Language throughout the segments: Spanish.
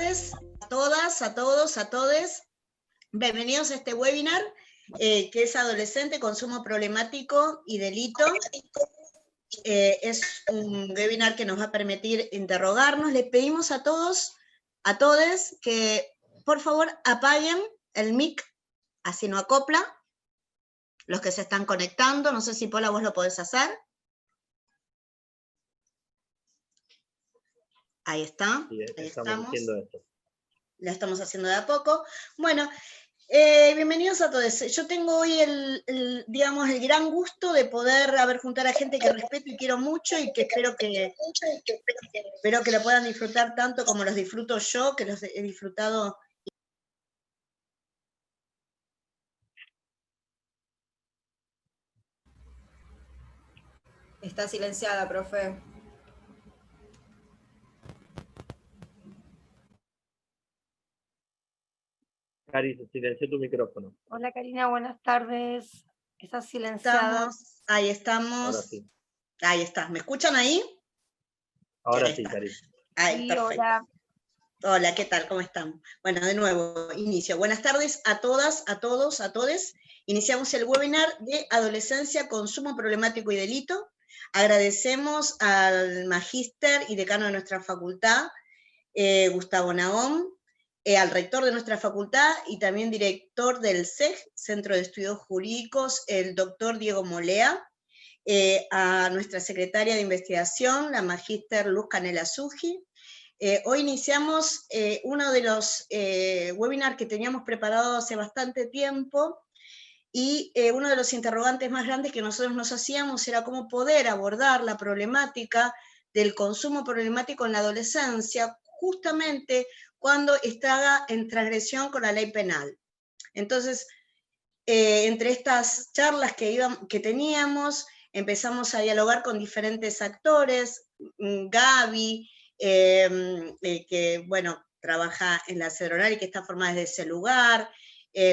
tardes a todas, a todos, a todes. Bienvenidos a este webinar que es Adolescente, Consumo Problemático y Delito. Es un webinar que nos va a permitir interrogarnos. Les pedimos a todos, a todes, que por favor apaguen el mic, así no acopla. Los que se están conectando, no sé si Paula vos lo podés hacer. Ahí está, Sí, ahí estamos haciendo esto. La estamos haciendo de a poco. Bueno, bienvenidos a todos. Yo tengo hoy el gran gusto de poder juntar a gente que respeto y quiero mucho y que espero que lo puedan disfrutar tanto como los disfruto yo, que los he disfrutado. Está silenciada, profe. Cari, silenció tu micrófono. Hola Karina, buenas tardes. Está silenciada. Ahí estamos. Ahora sí. Ahí está. ¿Me escuchan ahí? Ahora sí, Cari. Ahí, Sí, perfecto. hola. Hola, ¿qué tal? ¿Cómo están? Bueno, de nuevo, inicio. Buenas tardes a todas, a todos, a todes. Iniciamos el webinar de Adolescencia, Consumo Problemático y Delito. Agradecemos al magíster y decano de nuestra facultad, Gustavo Nahón, al rector de nuestra facultad y también director del CEG, Centro de Estudios Jurídicos, el doctor Diego Molea, a nuestra secretaria de investigación, la magíster Luz Canela Suji. Hoy iniciamos uno de los webinars que teníamos preparado hace bastante tiempo, y uno de los interrogantes más grandes que nosotros nos hacíamos era cómo poder abordar la problemática del consumo problemático en la adolescencia, justamente cuando está en transgresión con la ley penal. Entonces, entre estas charlas que teníamos, empezamos a dialogar con diferentes actores, Gaby, que bueno, trabaja en la Cedronal y que está formada desde ese lugar,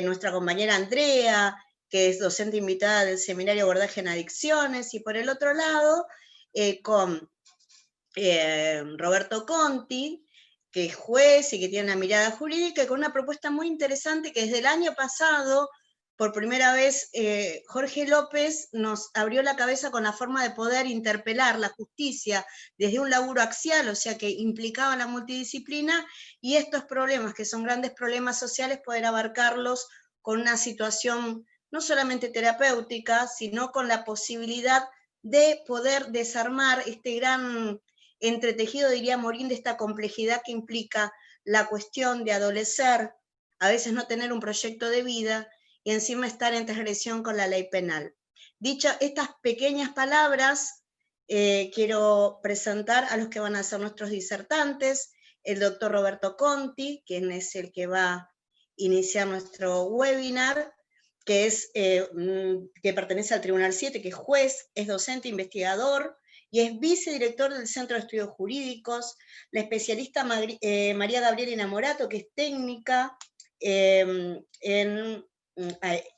nuestra compañera Andrea, que es docente invitada del Seminario Abordaje en Adicciones, y por el otro lado, con Roberto Conti, que es juez y que tiene una mirada jurídica, y con una propuesta muy interesante que desde el año pasado, por primera vez, Jorge López nos abrió la cabeza con la forma de poder interpelar la justicia desde un laburo axial, o sea que implicaba la multidisciplina, y estos problemas, que son grandes problemas sociales, poder abarcarlos con una situación no solamente terapéutica, sino con la posibilidad de poder desarmar este gran entretejido, diría Morín, de esta complejidad que implica la cuestión de adolecer, a veces no tener un proyecto de vida, y encima estar en transgresión con la ley penal. Dicho estas pequeñas palabras, quiero presentar a los que van a ser nuestros disertantes, el doctor Roberto Conti, quien es el que va a iniciar nuestro webinar, que pertenece al Tribunal 7, que es juez, es docente, investigador, y es vicedirector del Centro de Estudios Jurídicos, la especialista María Gabriela Inamorato, que es técnica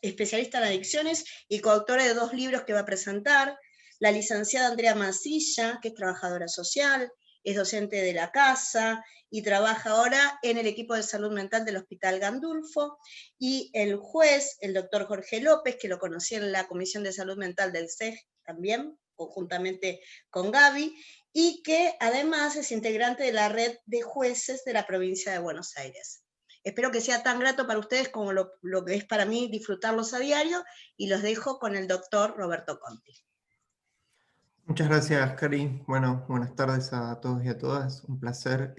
especialista en adicciones y coautora de 2 libros que va a presentar, la licenciada Andrea Mancilla, que es trabajadora social, es docente de la casa y trabaja ahora en el equipo de salud mental del Hospital Gandulfo, y el juez, el doctor Jorge López, que lo conocí en la Comisión de Salud Mental del CEG también, conjuntamente con Gaby, y que además es integrante de la red de jueces de la provincia de Buenos Aires. Espero que sea tan grato para ustedes como lo que es para mí disfrutarlos a diario, y los dejo con el doctor Roberto Conti. Muchas gracias, Cari. Bueno, buenas tardes a todos y a todas. Un placer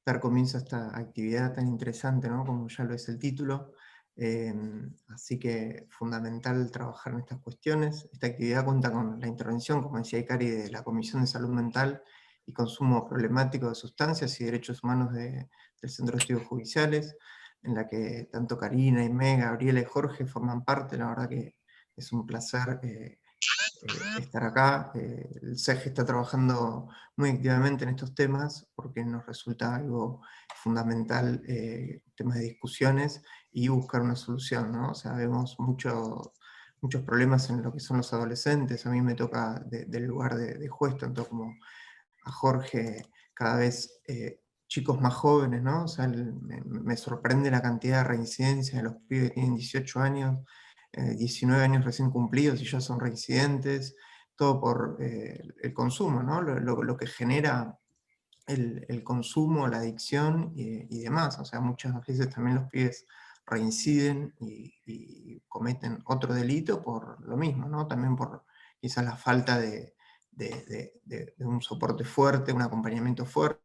dar comienzo a esta actividad tan interesante, ¿no? Como ya lo es el título. Así que fundamental trabajar en estas cuestiones. Esta actividad cuenta con la intervención, como decía Cari, de la Comisión de Salud Mental y Consumo Problemático de Sustancias y Derechos Humanos del Centro de Estudios Judiciales, en la que tanto Karina, Aimé, Gabriela y Jorge forman parte. La verdad que es un placer estar acá. El CEG está trabajando muy activamente en estos temas porque nos resulta algo fundamental, temas de discusiones y buscar una solución, ¿no? O sea, vemos muchos problemas en lo que son los adolescentes. A mí me toca del lugar de juez, tanto como a Jorge, cada vez chicos más jóvenes, ¿no? O sea, me sorprende la cantidad de reincidencia de los pibes que tienen 18 años, 19 años recién cumplidos y ya son reincidentes, todo por el consumo, ¿no? Lo que genera el consumo, la adicción y demás. O sea, muchas veces también los pibes reinciden y cometen otro delito por lo mismo, ¿no? También por quizás la falta de un soporte fuerte, un acompañamiento fuerte,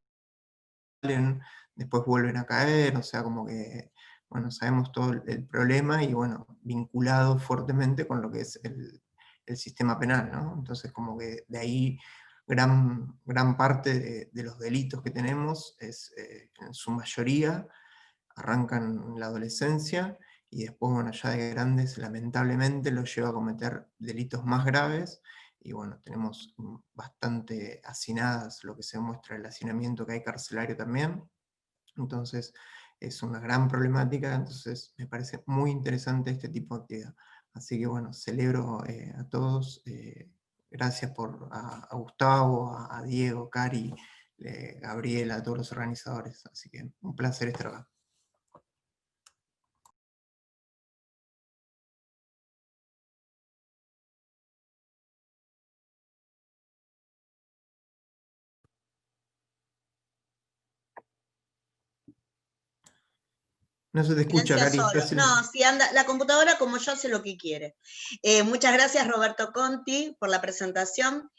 después vuelven a caer, o sea, como que, bueno, sabemos todo el problema y, bueno, vinculado fuertemente con lo que es el sistema penal, ¿no? Entonces, como que de ahí gran parte de los delitos que tenemos es, en su mayoría, arrancan en la adolescencia y después, bueno, ya de grandes, lamentablemente, los lleva a cometer delitos más graves. Y bueno, tenemos bastante hacinadas lo que se muestra el hacinamiento que hay carcelario también. Entonces, es una gran problemática, entonces me parece muy interesante este tipo de actividad. Así que bueno, celebro a todos, gracias a Gustavo, a Diego, Cari, Gabriela, a todos los organizadores. Así que un placer estar acá. No se te escucha, Silencia Cari. solo. Estás No, si anda, la computadora como yo hace lo que quiere. Muchas gracias Roberto Conti por la presentación.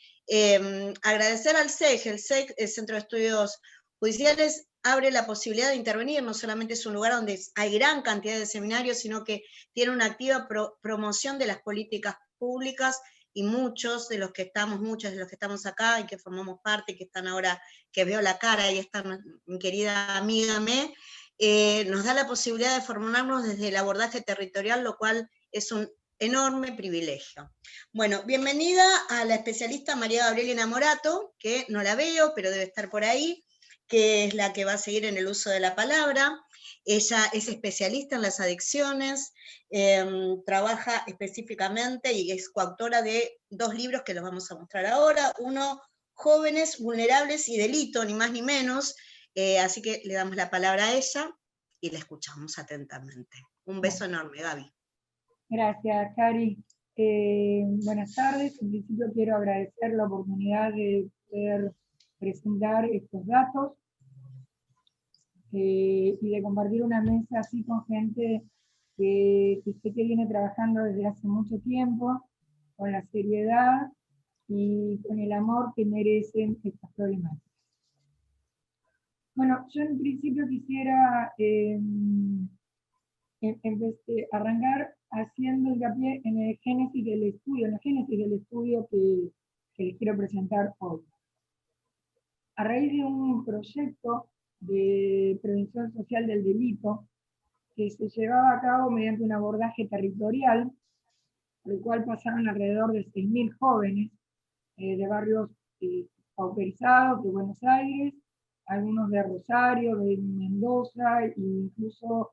Agradecer al CEG, el CEG, el Centro de Estudios Judiciales, abre la posibilidad de intervenir, no solamente es un lugar donde hay gran cantidad de seminarios, sino que tiene una activa promoción de las políticas públicas, y muchos de los que estamos acá y que formamos parte, y que están ahora, que veo la cara, y está mi querida amiga nos da la posibilidad de formarnos desde el abordaje territorial, lo cual es un enorme privilegio. Bueno, bienvenida a la especialista María Gabriela Morato, que no la veo, pero debe estar por ahí, que es la que va a seguir en el uso de la palabra. Ella es especialista en las adicciones, trabaja específicamente y es coautora de 2 libros que los vamos a mostrar ahora. Uno, Jóvenes, Vulnerables y Delito, ni más ni menos. Así que le damos la palabra a ella y la escuchamos atentamente. Un beso enorme, Gaby. Gracias, Cari. Buenas tardes. En principio quiero agradecer la oportunidad de poder presentar estos datos y de compartir una mesa así con gente que viene trabajando desde hace mucho tiempo, con la seriedad y con el amor que merecen estas problemáticas. Bueno, yo en principio quisiera arrancar haciendo hincapié en el génesis del estudio, en la génesis del estudio que les quiero presentar hoy. A raíz de un proyecto de prevención social del delito que se llevaba a cabo mediante un abordaje territorial, por el cual pasaron alrededor de 6.000 jóvenes de barrios pauperizados de Buenos Aires, algunos de Rosario, de Mendoza, e incluso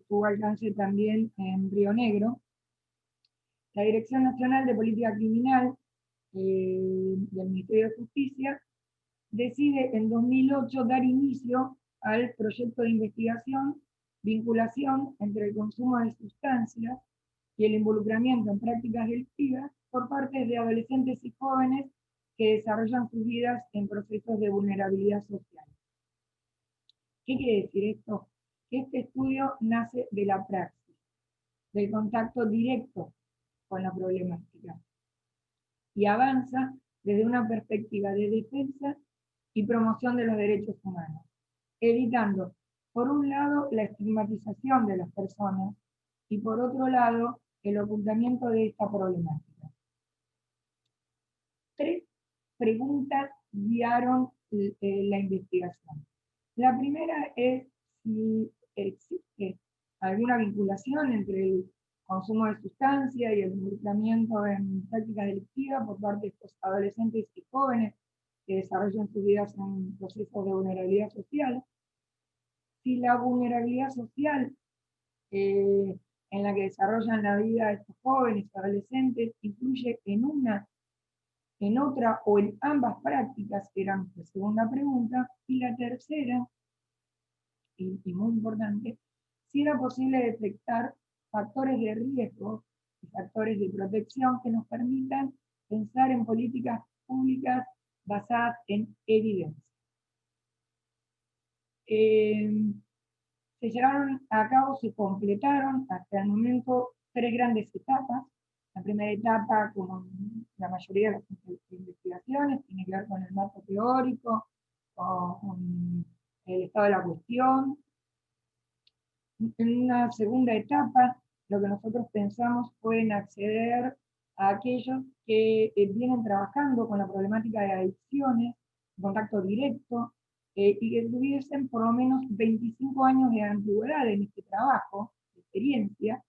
tuvo alcance también en Río Negro. La Dirección Nacional de Política Criminal del Ministerio de Justicia decide en 2008 dar inicio al proyecto de investigación, vinculación entre el consumo de sustancias y el involucramiento en prácticas delictivas por parte de adolescentes y jóvenes que desarrollan sus vidas en procesos de vulnerabilidad social. ¿Qué quiere decir esto? Que este estudio nace de la praxis, del contacto directo con la problemática, y avanza desde una perspectiva de defensa y promoción de los derechos humanos, evitando, por un lado, la estigmatización de las personas y por otro lado, el ocultamiento de esta problemática. 3 preguntas guiaron la investigación. La primera es si existe alguna vinculación entre el consumo de sustancias y el involucramiento en prácticas delictivas por parte de estos adolescentes y jóvenes que desarrollan sus vidas en procesos de vulnerabilidad social. Si la vulnerabilidad social en la que desarrollan la vida estos jóvenes, adolescentes, influye en una en otra o en ambas prácticas, era nuestra segunda pregunta, y la tercera, y muy importante, si era posible detectar factores de riesgo y factores de protección que nos permitan pensar en políticas públicas basadas en evidencia. Se llevaron a cabo, se completaron hasta el momento 3 grandes etapas. La primera etapa, como la mayoría de las investigaciones, tiene que ver con el marco teórico, con el estado de la cuestión. En una segunda etapa, lo que nosotros pensamos fue en acceder a aquellos que vienen trabajando con la problemática de adicciones, en contacto directo, y que tuviesen por lo menos 25 años de antigüedad en este trabajo, de experiencia,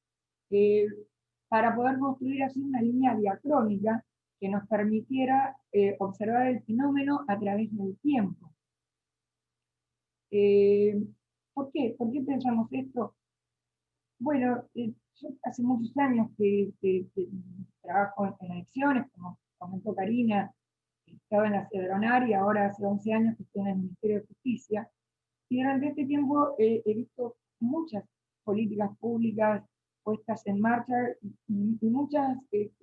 para poder construir así una línea diacrónica que nos permitiera observar el fenómeno a través del tiempo. ¿Por qué? ¿Por qué pensamos esto? Bueno, yo hace muchos años que trabajo en adicciones, como comentó Karina, estaba en la Cedronar y ahora hace 11 años que estoy en el Ministerio de Justicia. Y durante este tiempo he visto muchas políticas públicas puestas en marcha y muchas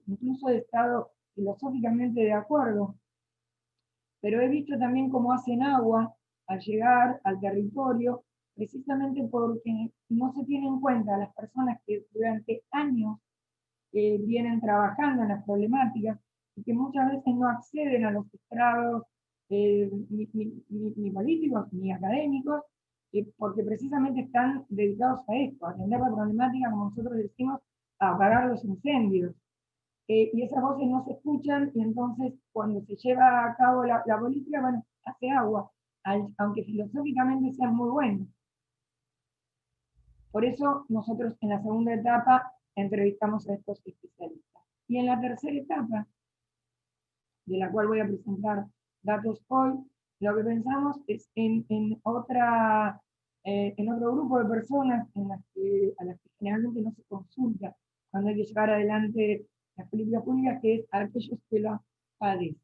incluso he estado filosóficamente de acuerdo. Pero he visto también cómo hacen agua al llegar al territorio, precisamente porque no se tiene en cuenta a las personas que durante años vienen trabajando en las problemáticas y que muchas veces no acceden a los estrados ni políticos ni académicos, porque precisamente están dedicados a esto, a atender la problemática, como nosotros decimos, a apagar los incendios. Y esas voces no se escuchan, y entonces cuando se lleva a cabo la política, bueno, hace agua, aunque filosóficamente sean muy buenos. Por eso nosotros en la segunda etapa entrevistamos a estos especialistas. Y en la tercera etapa, de la cual voy a presentar datos hoy, lo que pensamos es en otro grupo de personas a las que generalmente no se consulta cuando hay que llevar adelante las políticas públicas, que es a aquellos que lo padecen.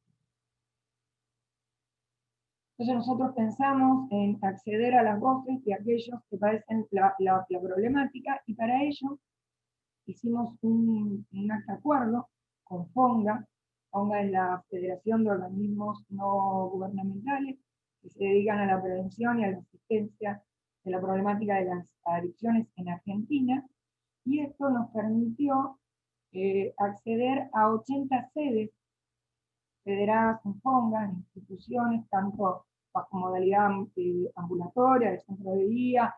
Entonces nosotros pensamos en acceder a las voces de aquellos que padecen la problemática, y para ello hicimos un acuerdo con FONGA. FONGA es la Federación de Organismos No Gubernamentales que se dedican a la prevención y a la asistencia de la problemática de las adicciones en Argentina, y esto nos permitió acceder a 80 sedes federadas en FONGA, en instituciones, tanto bajo modalidad ambulatoria, de centro de día,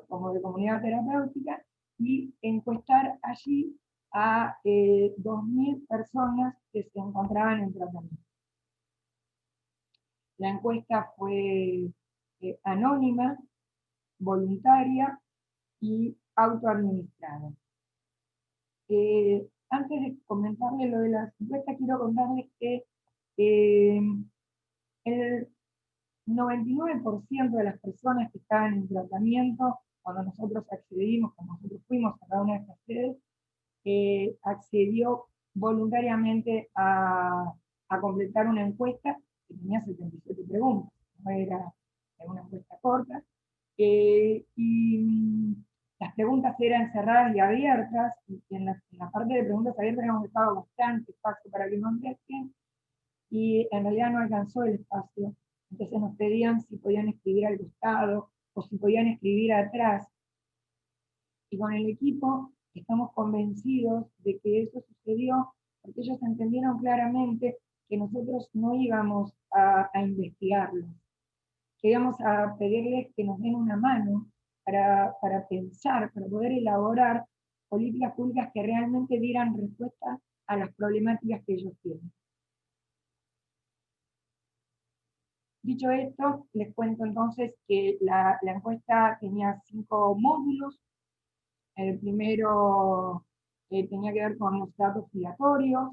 como de comunidad terapéutica, y encuestar allí a 2.000 personas que se encontraban en tratamiento. La encuesta fue anónima, voluntaria y autoadministrada. Antes de comentarles lo de la encuesta, quiero contarles que el 99% de las personas que estaban en tratamiento, cuando nosotros accedimos, cuando nosotros fuimos a cada una de estas sedes, accedió voluntariamente a completar una encuesta que tenía 77 preguntas, no era una encuesta corta, y las preguntas eran cerradas y abiertas, y en la parte de preguntas abiertas hemos dejado bastante espacio para que contesten, y en realidad no alcanzó el espacio. Entonces nos pedían si podían escribir al costado o si podían escribir atrás. Y con el equipo estamos convencidos de que eso sucedió porque ellos entendieron claramente que nosotros no íbamos a investigarlos, que íbamos a pedirles que nos den una mano para pensar, para poder elaborar políticas públicas que realmente dieran respuesta a las problemáticas que ellos tienen. Dicho esto, les cuento entonces que la encuesta tenía 5 módulos. El primero tenía que ver con los datos giratorios,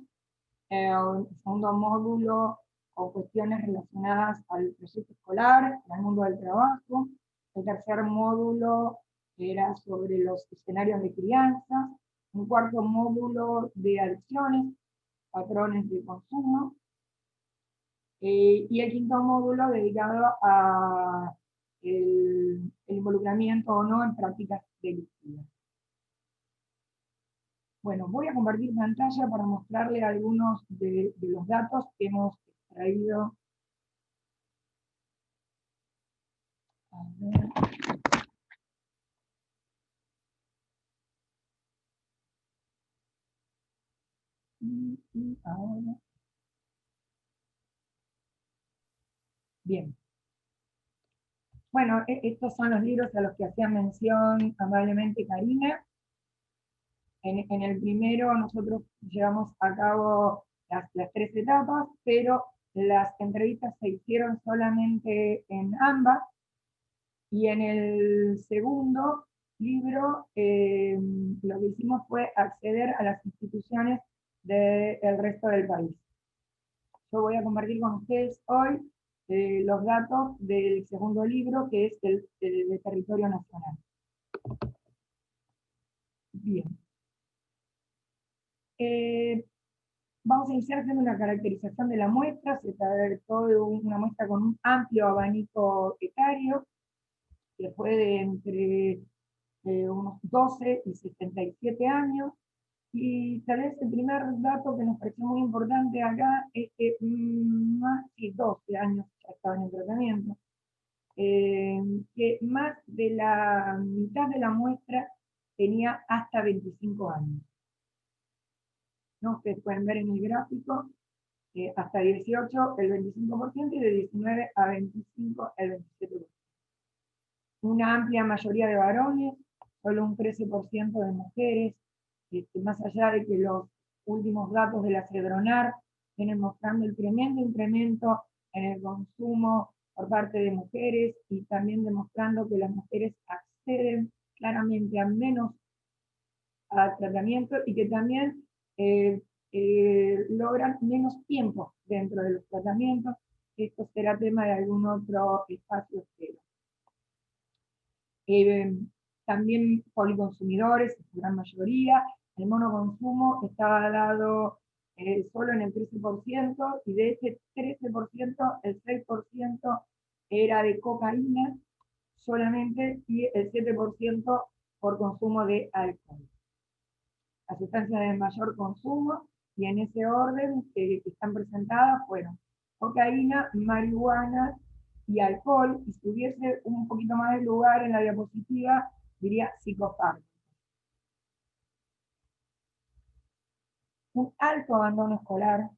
el segundo módulo con cuestiones relacionadas al proyecto escolar, al mundo del trabajo. El tercer módulo era sobre los escenarios de crianza. Un cuarto módulo de adicciones, patrones de consumo. Y el quinto módulo dedicado a el involucramiento o no en prácticas delictivas. Bueno, voy a compartir pantalla para mostrarle algunos de los datos que hemos extraído. A ver. Ahora. Bien. Bueno, estos son los libros a los que hacía mención amablemente Karina. En el primero nosotros llevamos a cabo las 3 etapas, pero las entrevistas se hicieron solamente en ambas, y en el segundo libro lo que hicimos fue acceder a las instituciones del resto del país. Yo voy a compartir con ustedes hoy los datos del segundo libro, que es el de territorio nacional. Bien. Vamos a iniciar haciendo una caracterización de la muestra. Se trató de una muestra con un amplio abanico etario, que fue de entre unos 12 y 77 años. Y tal vez el primer dato que nos pareció muy importante acá es que más de 12 años ya estaban en tratamiento, que más de la mitad de la muestra tenía hasta 25 años. ¿No? Ustedes pueden ver en el gráfico, hasta 18 el 25% y de 19 a 25 el 27%. Una amplia mayoría de varones, solo un 13% de mujeres, más allá de que los últimos datos de la Cedronar vienen mostrando el tremendo incremento en el consumo por parte de mujeres, y también demostrando que las mujeres acceden claramente a menos al tratamiento, y que también logran menos tiempo dentro de los tratamientos. Esto será tema de algún otro espacio espero. También policonsumidores, en su gran mayoría. El monoconsumo estaba dado solo en el 13%, y de ese 13%, el 6% era de cocaína solamente, y el 7% por consumo de alcohol. Las sustancias de mayor consumo, y en ese orden que están presentadas, fueron cocaína, marihuana y alcohol, y si tuviese un poquito más de lugar en la diapositiva, diría psicofármacos. Un alto abandono escolar.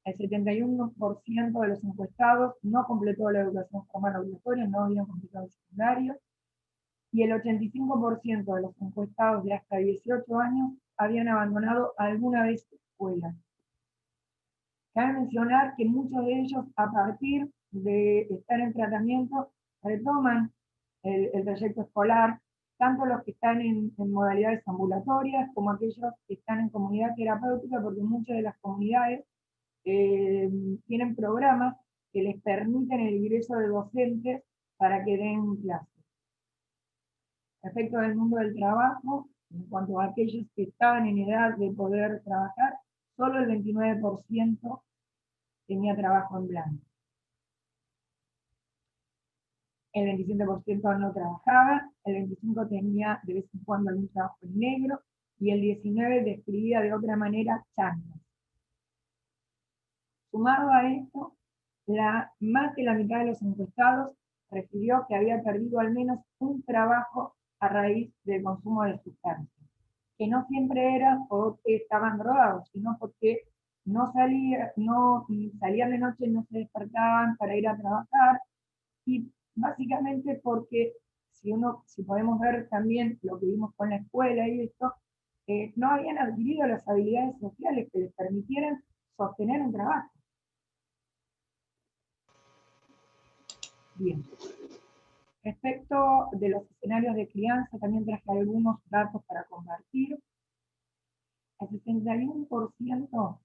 El 71% de los encuestados no completó la educación formal obligatoria, no habían completado el secundario, y el 85% de los encuestados de hasta 18 años habían abandonado alguna vez la escuela. Cabe mencionar que muchos de ellos, a partir de estar en tratamiento, retoman el trayecto escolar, tanto los que están en modalidades ambulatorias como aquellos que están en comunidad terapéutica, porque muchas de las comunidades tienen programas que les permiten el ingreso de docentes para que den clases. Respecto del mundo del trabajo, en cuanto a aquellos que estaban en edad de poder trabajar, solo el 29% tenía trabajo en blanco. El 27% no trabajaba, el 25% tenía de vez en cuando algún trabajo en negro, y el 19% describía de otra manera chancas. Sumado a esto, más de la mitad de los encuestados refirió que había perdido al menos un trabajo a raíz del consumo de sustancias, que no siempre era porque estaban drogados, sino porque no salían de noche, no se despertaban para ir a trabajar, y básicamente porque, si podemos ver también lo que vimos con la escuela y esto, no habían adquirido las habilidades sociales que les permitieran sostener un trabajo. Bien. Respecto de los escenarios de crianza, también traje algunos datos para compartir. El 61%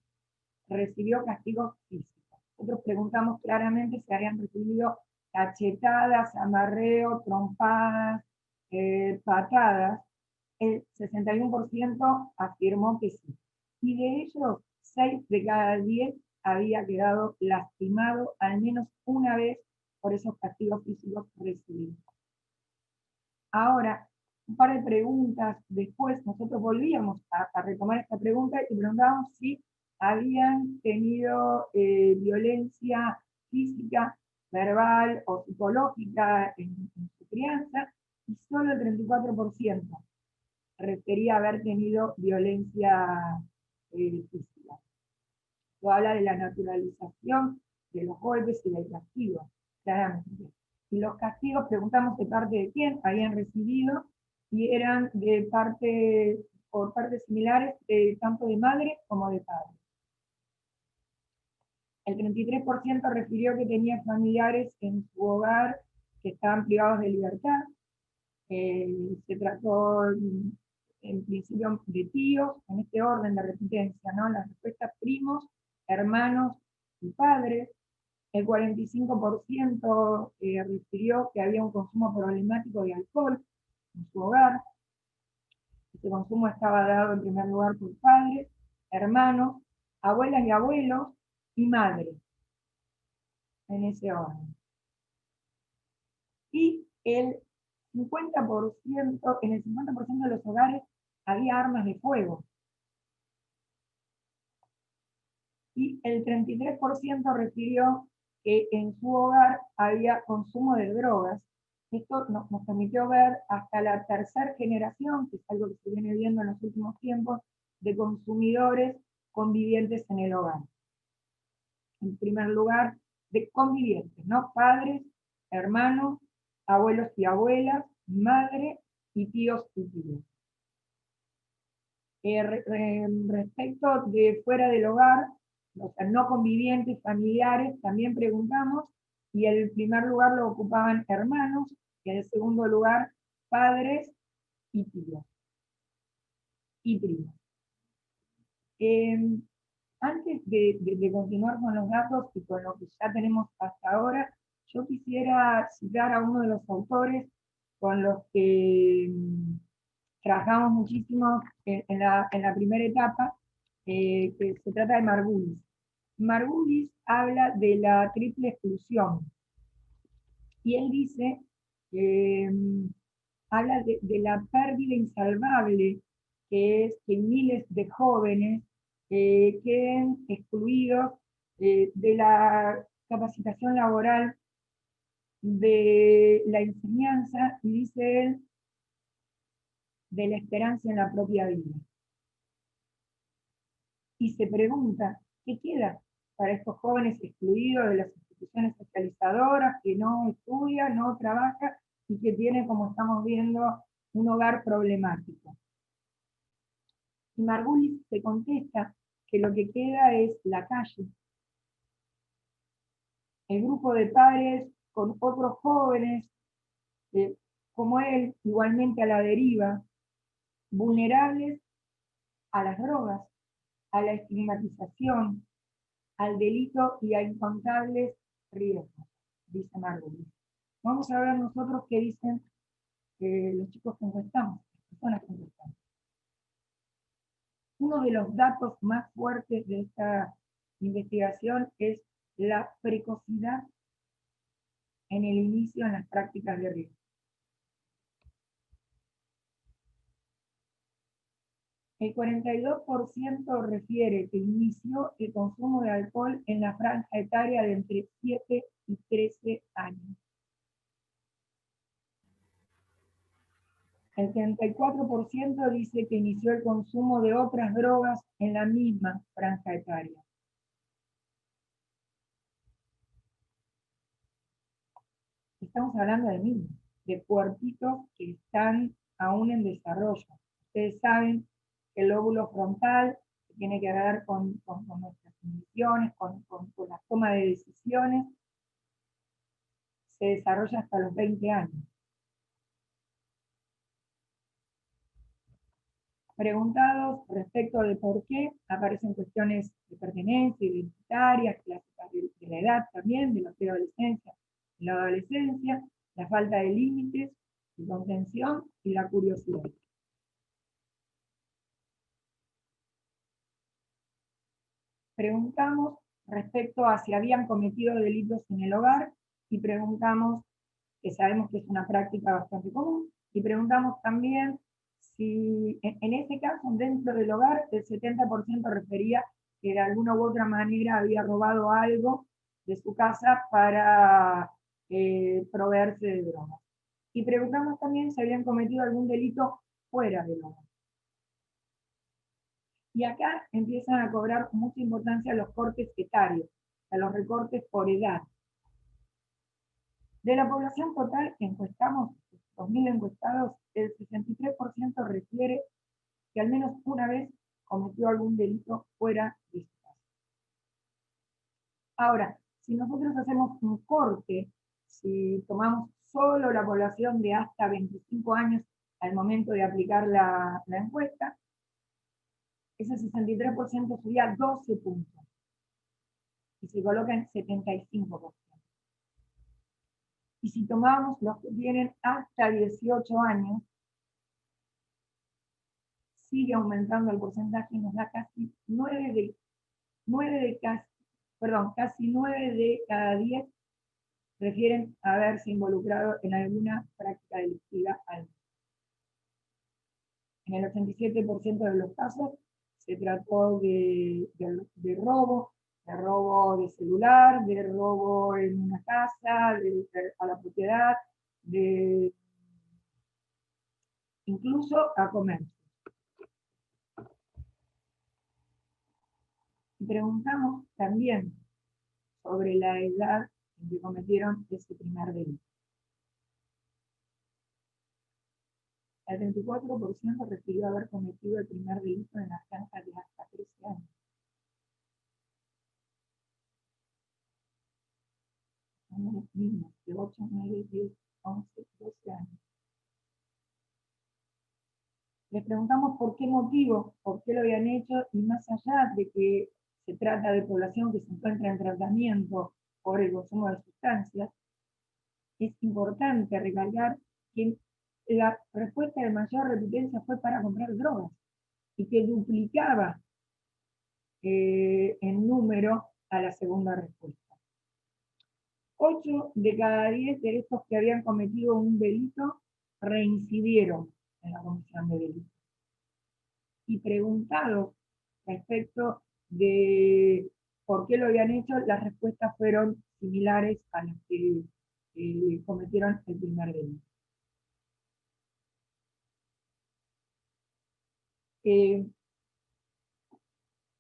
recibió castigos físicos. Nosotros preguntamos claramente si habían recibido cachetadas, amarreo, trompadas, patadas. El 61% afirmó que sí. Y de ellos, 6 de cada 10 había quedado lastimado al menos una vez por esos castigos físicos recibidos. Ahora, un par de preguntas después, nosotros volvíamos a retomar esta pregunta y preguntábamos si habían tenido violencia física, verbal o psicológica en su crianza, y solo el 34% refería haber tenido violencia física. Esto habla de la naturalización de los golpes y del castigo, claramente. Y los castigos, preguntamos de parte de quién habían recibido, y eran por partes similares, tanto de madre como de padre. El 33% refirió que tenía familiares en su hogar que estaban privados de libertad. Se trató en principio de tíos, en este orden de repitencia, ¿no? Las respuestas: primos, hermanos y padres. El 45% refirió que había un consumo problemático de alcohol en su hogar. Este consumo estaba dado en primer lugar por padres, hermanos, abuelas y abuelos y madre, en ese orden. Y en el 50% de los hogares había armas de fuego. Y el 33% refirió que en su hogar había consumo de drogas. Esto nos permitió ver hasta la tercera generación, que es algo que se viene viendo en los últimos tiempos, de consumidores convivientes en el hogar. En primer lugar, de convivientes, ¿no? Padres, hermanos, abuelos y abuelas, madre y tíos y tías. Respecto de fuera del hogar, o sea, no convivientes, familiares, también preguntamos, y el primer lugar lo ocupaban hermanos, y en el segundo lugar padres y tíos y primos. Antes de continuar con los datos y con lo que ya tenemos hasta ahora, yo quisiera citar a uno de los autores con los que trabajamos muchísimo en la primera etapa, que se trata de Margulis. Margulis habla de la triple exclusión, y él dice, habla de la pérdida insalvable, que es que miles de jóvenes queden excluidos de la capacitación laboral, de la enseñanza, y dice él, de la esperanza en la propia vida. Y se pregunta, ¿qué queda para estos jóvenes excluidos de las instituciones socializadoras, que no estudian, no trabajan, y que tienen, como estamos viendo, un hogar problemático? Y Margulis se contesta que lo que queda es la calle. El grupo de padres con otros jóvenes, como él, igualmente a la deriva, vulnerables a las drogas, a la estigmatización, al delito y a incontables riesgos, dice Margulis. Vamos a ver nosotros qué dicen los chicos que encuestamos, las personas que encuestamos. Uno de los datos más fuertes de esta investigación es la precocidad en el inicio en las prácticas de riesgo. El 42% refiere que inició el consumo de alcohol en la franja etaria de entre 7 y 13 años. El 34% dice que inició el consumo de otras drogas en la misma franja etaria. Estamos hablando de niños, de cuerpitos que están aún en desarrollo. Ustedes saben que el lóbulo frontal, que tiene que ver con nuestras inhibiciones, con la toma de decisiones, se desarrolla hasta los 20 años. Preguntados respecto de por qué, aparecen cuestiones de pertenencia, identitarias, clásicas de la edad también, de la preadolescencia y la adolescencia, la falta de límites, la contención y la curiosidad. Preguntamos respecto a si habían cometido delitos en el hogar, y preguntamos, que sabemos que es una práctica bastante común, y preguntamos también si en ese caso, dentro del hogar, el 70% refería que de alguna u otra manera había robado algo de su casa para proveerse de drogas. Y preguntamos también si habían cometido algún delito fuera del hogar. Y acá empiezan a cobrar mucha importancia los cortes etarios, a los recortes por edad. De la población total que encuestamos, 2.000 encuestados, el 63% refiere que al menos una vez cometió algún delito fuera de su casa. Ahora, si nosotros hacemos un corte, si tomamos solo la población de hasta 25 años al momento de aplicar la encuesta, ese 63% subía 12 puntos y se coloca en 75%. Y si tomamos los que tienen hasta 18 años, sigue aumentando el porcentaje y nos da casi 9 de cada 10 refieren a haberse involucrado en alguna práctica delictiva al menos. En el 87% de los casos se trató de robo de celular, de robo en una casa, a la propiedad, incluso a comercio. Y preguntamos también sobre la edad en que cometieron ese primer delito. El 34% refirió haber cometido el primer delito en la franja de hasta 13 años. Son niños de 8, 9, 10, 11, 12 años. Les preguntamos por qué motivo, por qué lo habían hecho, y más allá de que se trata de población que se encuentra en tratamiento por el consumo de sustancias, es importante recalcar que la respuesta de mayor repitencia fue para comprar drogas, y que duplicaba en número a la segunda respuesta. 8 de cada 10 de estos que habían cometido un delito reincidieron en la comisión de delito. Y preguntados respecto de por qué lo habían hecho, las respuestas fueron similares a las que cometieron el primer delito.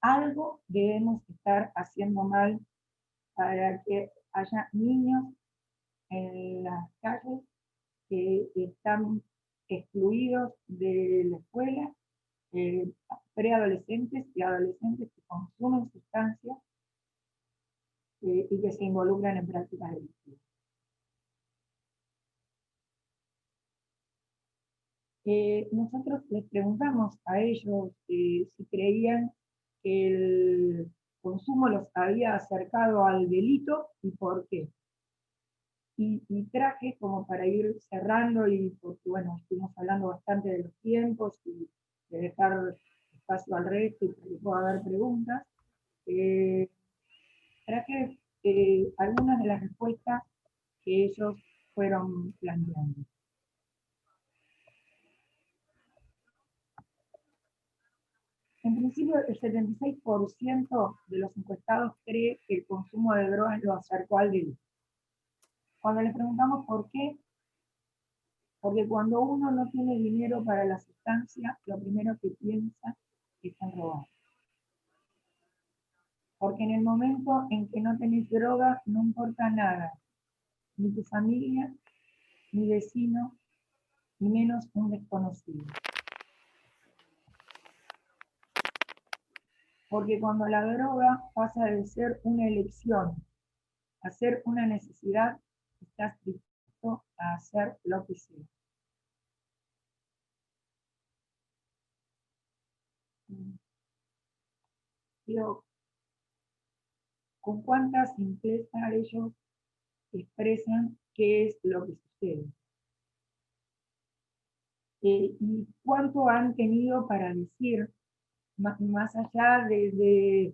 Algo debemos estar haciendo mal para que haya niños en las calles que están excluidos de la escuela, preadolescentes y adolescentes que consumen sustancias y que se involucran en prácticas delictivas. Nosotros les preguntamos a ellos si creían que el consumo los había acercado al delito y por qué. Y traje como para ir cerrando, y porque bueno, estuvimos hablando bastante de los tiempos y de dejar espacio al resto y que pueda haber preguntas, traje algunas de las respuestas que ellos fueron planteando. En principio, el 76% de los encuestados cree que el consumo de drogas lo acercó al delito. Cuando les preguntamos por qué, porque cuando uno no tiene dinero para la sustancia, lo primero que piensa es en robar. Porque en el momento en que no tenés droga, no importa nada, ni tu familia, ni vecino, ni menos un desconocido. Porque cuando la droga pasa de ser una elección a ser una necesidad, estás dispuesto a hacer lo que sea. Digo, con cuánta simpleza ellos expresan qué es lo que sucede. Y cuánto han tenido para decir, más allá de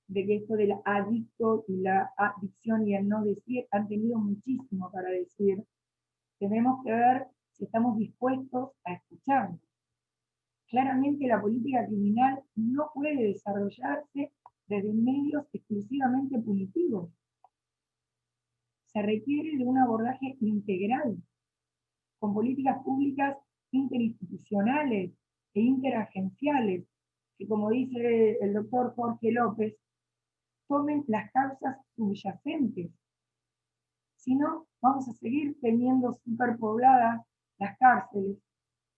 de que esto del adicto y la adicción y el no decir han tenido muchísimo para decir. Tenemos que ver si estamos dispuestos a escucharnos. Claramente la política criminal no puede desarrollarse desde medios exclusivamente punitivos. Se requiere de un abordaje integral, con políticas públicas interinstitucionales e interagenciales, que como dice el doctor Jorge López, tomen las causas subyacentes. Si no, vamos a seguir teniendo superpobladas las cárceles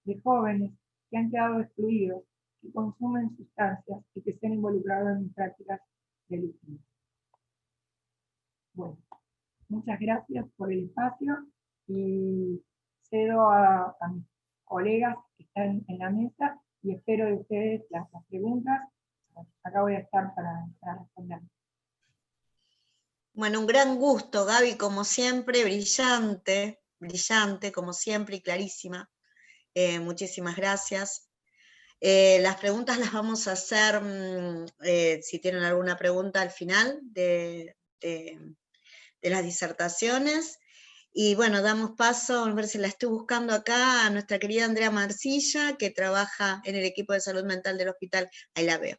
de jóvenes que han quedado excluidos, que consumen sustancias y que estén involucrados en prácticas delictivas. Bueno, muchas gracias por el espacio y cedo a mis colegas que están en la mesa y espero de ustedes las preguntas. Acá voy a estar para responder. Bueno, un gran gusto, Gaby, como siempre, brillante, brillante, como siempre, y clarísima. Muchísimas gracias. Las preguntas las vamos a hacer, si tienen alguna pregunta al final de las disertaciones. Y bueno, damos paso, a ver si la estoy buscando acá, a nuestra querida Andrea Marcilla, que trabaja en el equipo de salud mental del hospital, ahí la veo,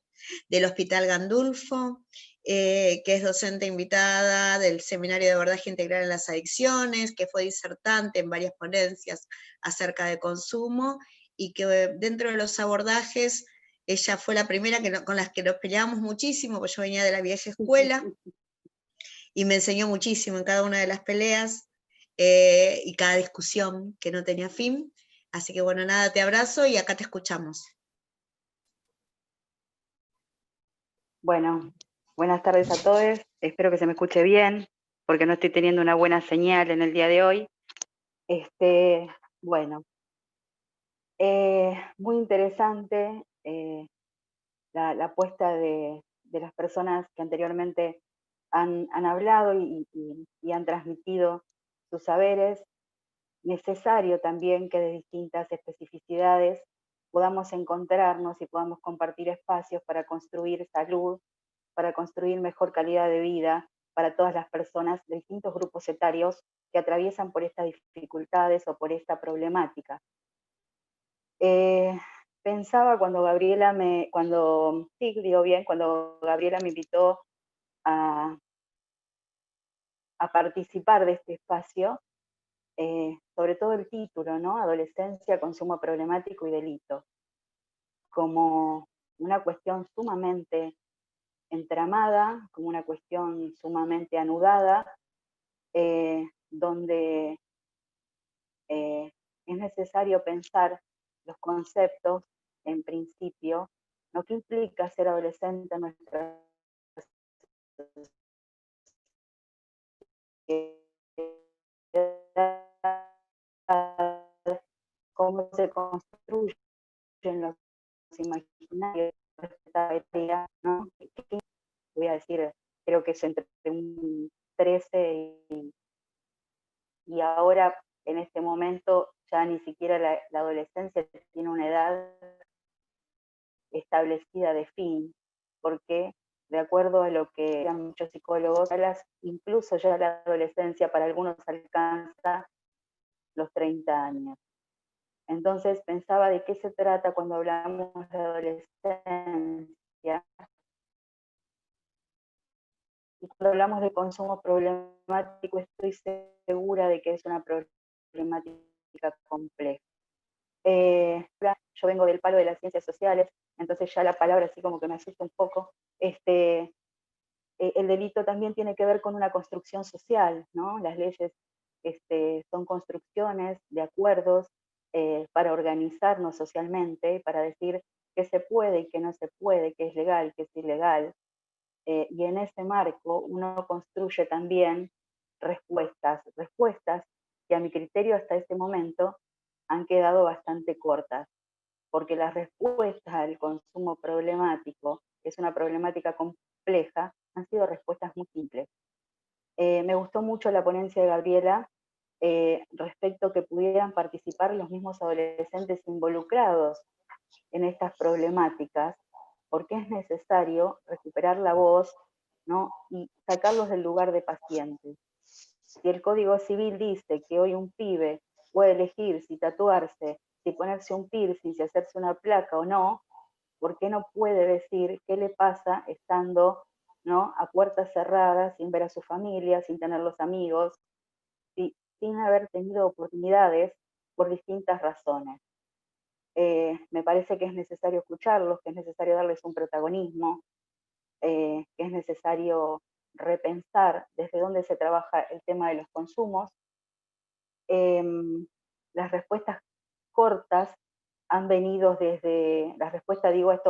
del Hospital Gandulfo, que es docente invitada del Seminario de Abordaje Integral en las Adicciones, que fue disertante en varias ponencias acerca de consumo, y que dentro de los abordajes, ella fue la primera con las que nos peleábamos muchísimo, porque yo venía de la vieja escuela, y me enseñó muchísimo en cada una de las peleas, y cada discusión que no tenía fin. Así que bueno, nada, te abrazo y acá te escuchamos. Bueno, buenas tardes a todos. Espero que se me escuche bien, porque no estoy teniendo una buena señal en el día de hoy. Bueno, muy interesante la apuesta de las personas que anteriormente han hablado y han transmitido sus saberes. Necesario también que de distintas especificidades podamos encontrarnos y podamos compartir espacios para construir salud, para construir mejor calidad de vida para todas las personas de distintos grupos etarios que atraviesan por estas dificultades o por esta problemática. Pensaba cuando Gabriela me invitó a participar de este espacio, sobre todo el título, ¿no? Adolescencia, consumo problemático y delito, como una cuestión sumamente entramada, como una cuestión sumamente anudada, donde es necesario pensar los conceptos en principio, lo que implica ser adolescente en nuestra cómo se construyen los imaginarios de esta etapa, ¿no? Voy a decir, creo que es entre un 13 y ahora, en este momento, ya ni siquiera la adolescencia tiene una edad establecida de fin, porque de acuerdo a lo que eran muchos psicólogos, incluso ya la adolescencia para algunos alcanza los 30 años. Entonces pensaba de qué se trata cuando hablamos de adolescencia. Y cuando hablamos de consumo problemático, estoy segura de que es una problemática compleja. Yo vengo del palo de las ciencias sociales, entonces ya la palabra así como que me asusta un poco. El delito también tiene que ver con una construcción social, ¿no? Las leyes son construcciones de acuerdos para organizarnos socialmente, para decir qué se puede y qué no se puede, qué es legal, qué es ilegal. Y en ese marco uno construye también respuestas que a mi criterio hasta este momento han quedado bastante cortas, porque las respuestas al consumo problemático, que es una problemática compleja, han sido respuestas muy simples. Me gustó mucho la ponencia de Gabriela respecto a que pudieran participar los mismos adolescentes involucrados en estas problemáticas, porque es necesario recuperar la voz, ¿no? Y sacarlos del lugar de pacientes. Si el Código Civil dice que hoy un pibe puede elegir si tatuarse, si ponerse un piercing, si hacerse una placa o no, ¿por qué no puede decir qué le pasa estando, ¿no?, a puertas cerradas, sin ver a su familia, sin tener los amigos, sin haber tenido oportunidades por distintas razones? Me parece que es necesario escucharlos, que es necesario darles un protagonismo, que es necesario repensar desde dónde se trabaja el tema de los consumos. Las respuestas cortas han venido desde, las respuestas, digo, a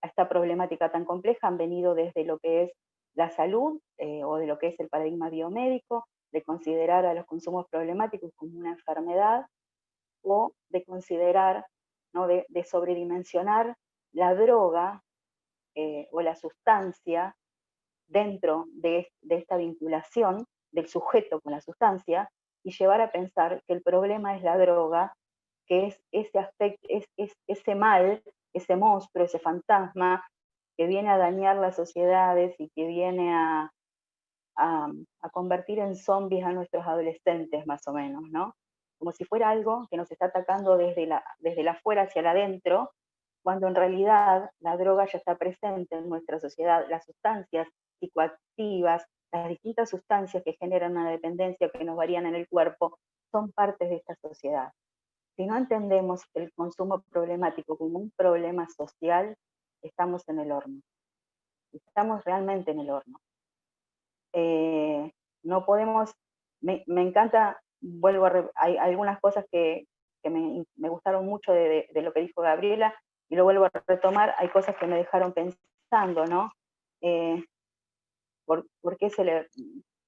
esta problemática tan compleja, han venido desde lo que es la salud, o de lo que es el paradigma biomédico, de considerar a los consumos problemáticos como una enfermedad, o de considerar, ¿no?, de sobredimensionar la droga o la sustancia dentro de esta vinculación del sujeto con la sustancia, y llevar a pensar que el problema es la droga, que es ese aspecto, es ese mal, ese monstruo, ese fantasma que viene a dañar las sociedades y que viene a convertir en zombies a nuestros adolescentes, más o menos, ¿no? Como si fuera algo que nos está atacando desde la afuera hacia el adentro, cuando en realidad la droga ya está presente en nuestra sociedad. Las sustancias psicoactivas, las distintas sustancias que generan una dependencia, que nos varían en el cuerpo, son partes de esta sociedad. Si no entendemos el consumo problemático como un problema social, estamos en el horno. Estamos realmente en el horno. No podemos, me encanta, hay algunas cosas que me gustaron mucho de lo que dijo Gabriela, y lo vuelvo a retomar. Hay cosas que me dejaron pensando, ¿no? ¿Por qué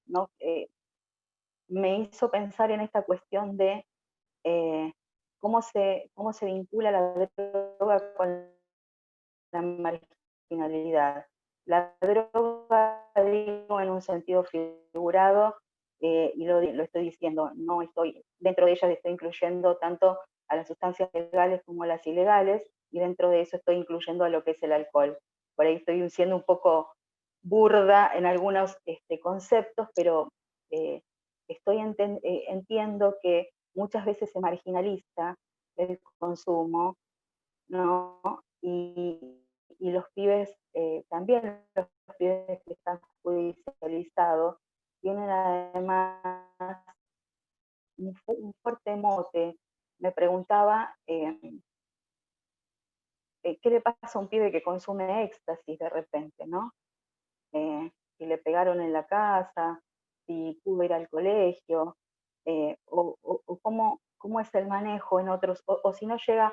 ¿no? Me hizo pensar en esta cuestión de cómo se vincula la droga con la marginalidad. La droga, digo en un sentido figurado, y lo estoy diciendo, no estoy, dentro de ellas estoy incluyendo tanto a las sustancias legales como a las ilegales, y dentro de eso estoy incluyendo a lo que es el alcohol. Por ahí estoy siendo un poco burda en algunos conceptos, pero entiendo que muchas veces se marginaliza el consumo, ¿no? Y los pibes, también los pibes que están judicializados, tienen además un fuerte mote. Me preguntaba, ¿qué le pasa a un pibe que consume éxtasis de repente, ¿no? Si le pegaron en la casa, si pudo ir al colegio, o cómo es el manejo en otros, o si no llega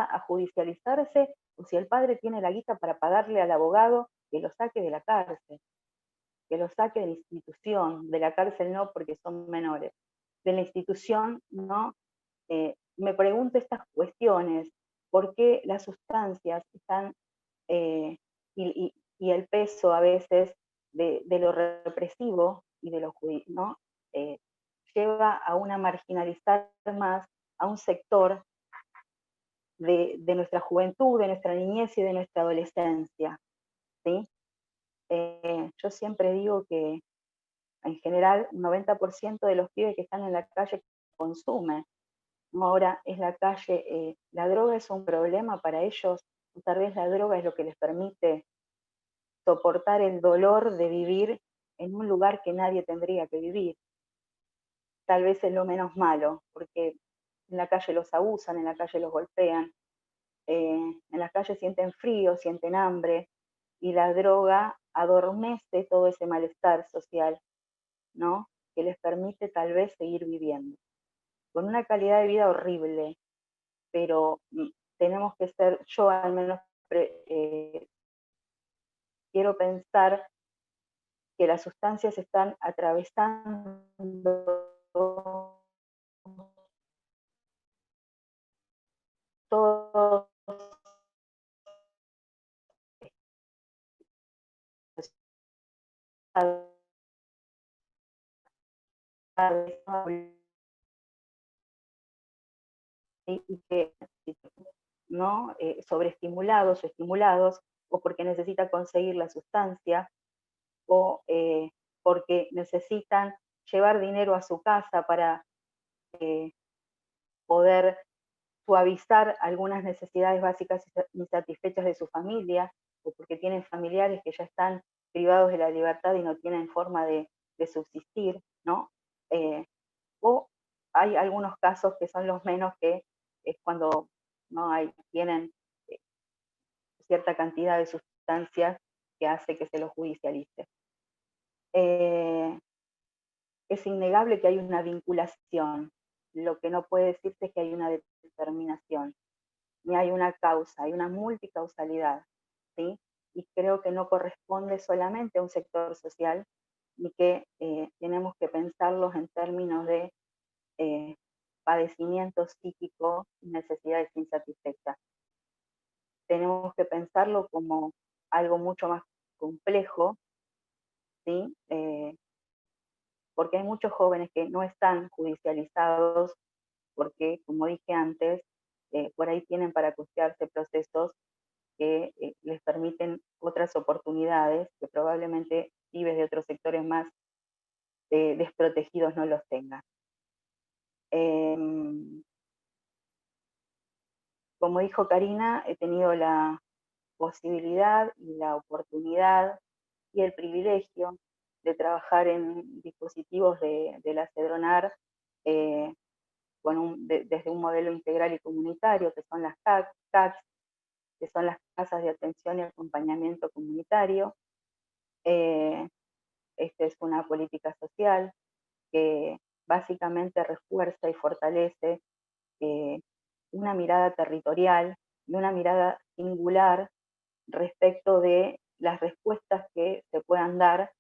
a judicializarse, o si el padre tiene la guita para pagarle al abogado que lo saque de la cárcel, que lo saque de la institución, de la cárcel no, porque son menores, de la institución, ¿no? Me pregunto estas cuestiones, ¿por qué las sustancias están, y el peso a veces de lo represivo y de lo judicial, ¿no? Lleva a una marginalizar más a un sector de nuestra juventud, de nuestra niñez y de nuestra adolescencia, ¿sí? Yo siempre digo que en general un 90% de los pibes que están en la calle consumen, ¿no? Ahora es la calle, la droga es un problema para ellos, o tal vez la droga es lo que les permite soportar el dolor de vivir en un lugar que nadie tendría que vivir. Tal vez es lo menos malo, porque en la calle los abusan, en la calle los golpean, en la calle sienten frío, sienten hambre, y la droga adormece todo ese malestar social, ¿no? Que les permite tal vez seguir viviendo, con una calidad de vida horrible, pero tenemos que ser, yo al menos quiero pensar que las sustancias están atravesando todos y que ¿no? Sobreestimulados o estimulados, o porque necesitan conseguir la sustancia, o porque necesitan llevar dinero a su casa para poder suavizar algunas necesidades básicas insatisfechas de su familia, o porque tienen familiares que ya están privados de la libertad y no tienen forma de subsistir, ¿no? O hay algunos casos que son los menos, que es cuando no tienen cierta cantidad de sustancias que hace que se los judicialice. Es innegable que hay una vinculación. Lo que no puede decirse es que hay una determinación, ni hay una causa, hay una multicausalidad, ¿sí? Y creo que no corresponde solamente a un sector social, ni que tenemos que pensarlos en términos de padecimiento psíquico y necesidades insatisfechas. Tenemos que pensarlo como algo mucho más complejo, ¿sí? Porque hay muchos jóvenes que no están judicializados porque, como dije antes, por ahí tienen para costearse procesos que les permiten otras oportunidades que probablemente pibes de otros sectores más desprotegidos no los tengan. Como dijo Karina, he tenido la posibilidad y la oportunidad y el privilegio de trabajar en dispositivos de la CEDRONAR desde un modelo integral y comunitario, que son las CACs, que son las casas de atención y acompañamiento comunitario. Esta es una política social que básicamente refuerza y fortalece una mirada territorial y una mirada singular respecto de las respuestas que se puedan dar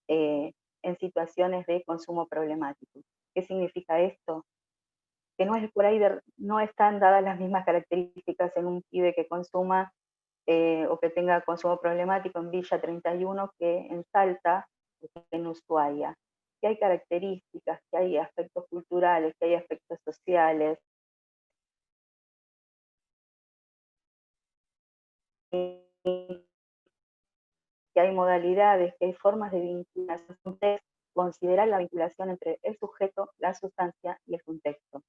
en situaciones de consumo problemático. ¿Qué significa esto? Que no es por ahí, no están dadas las mismas características en un pibe que consuma o que tenga consumo problemático en Villa 31 que en Salta o que en Ushuaia. Que hay características, que hay aspectos culturales, que hay aspectos sociales, que hay modalidades, que hay formas de vinculación. Considerar la vinculación entre el sujeto, la sustancia y el contexto.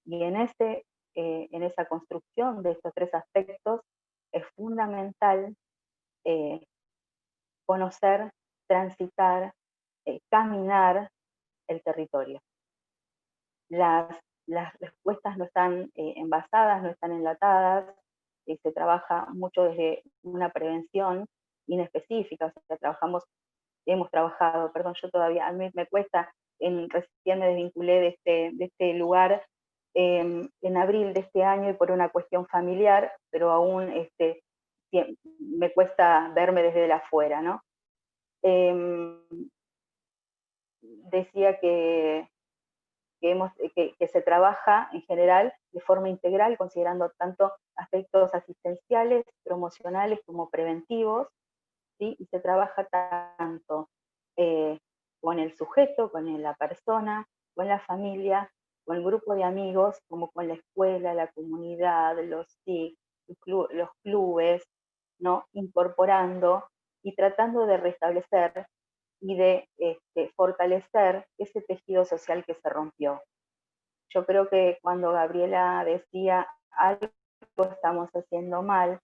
Y en esa construcción de estos tres aspectos es fundamental conocer, transitar, caminar el territorio. Las respuestas no están envasadas, no están enlatadas, se trabaja mucho desde una prevención inespecífica, o sea, hemos trabajado, perdón, yo todavía, a mí me cuesta, recién me desvinculé de este lugar en abril de este año y por una cuestión familiar, pero aún me cuesta verme desde el afuera, ¿no? Decía que se trabaja en general de forma integral, considerando tanto aspectos asistenciales, promocionales como preventivos, ¿sí? Y se trabaja tanto con el sujeto, con la persona, con la familia, con el grupo de amigos, como con la escuela, la comunidad, los TIC, los clubes, ¿no? Incorporando y tratando de restablecer y de fortalecer ese tejido social que se rompió. Yo creo que cuando Gabriela decía algo estamos haciendo mal,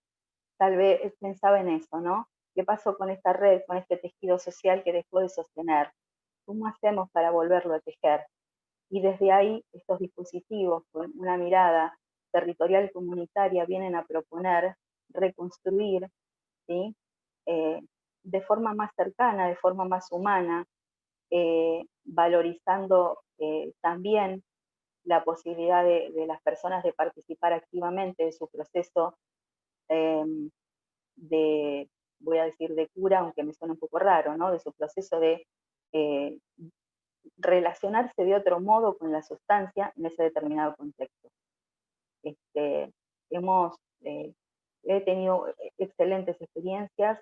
tal vez pensaba en eso, ¿no? ¿Qué pasó con esta red, con este tejido social que dejó de sostener? ¿Cómo hacemos para volverlo a tejer? Y desde ahí estos dispositivos con una mirada territorial comunitaria vienen a proponer reconstruir, ¿sí? De forma más cercana, de forma más humana, valorizando también la posibilidad de las personas de participar activamente de su proceso voy a decir de cura, aunque me suena un poco raro, ¿no? De su proceso de relacionarse de otro modo con la sustancia en ese determinado contexto. He tenido excelentes experiencias,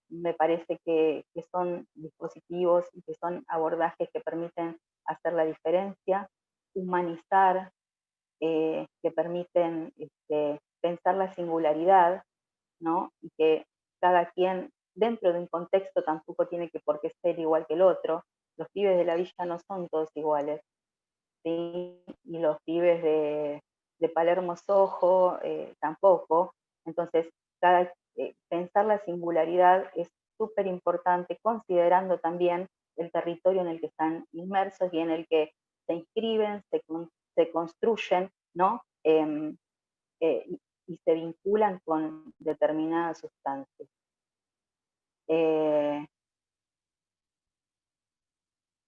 me parece que son dispositivos y que son abordajes que permiten hacer la diferencia, humanizar, que permiten pensar la singularidad, ¿no? Y que cada quien, dentro de un contexto, tampoco tiene que por qué ser igual que el otro. Los pibes de la villa no son todos iguales, ¿sí? Y los pibes de Palermo Soho tampoco. Entonces, pensar la singularidad es súper importante, considerando también el territorio en el que están inmersos y en el que se inscriben, se construyen, ¿no? Y se vinculan con determinadas sustancias.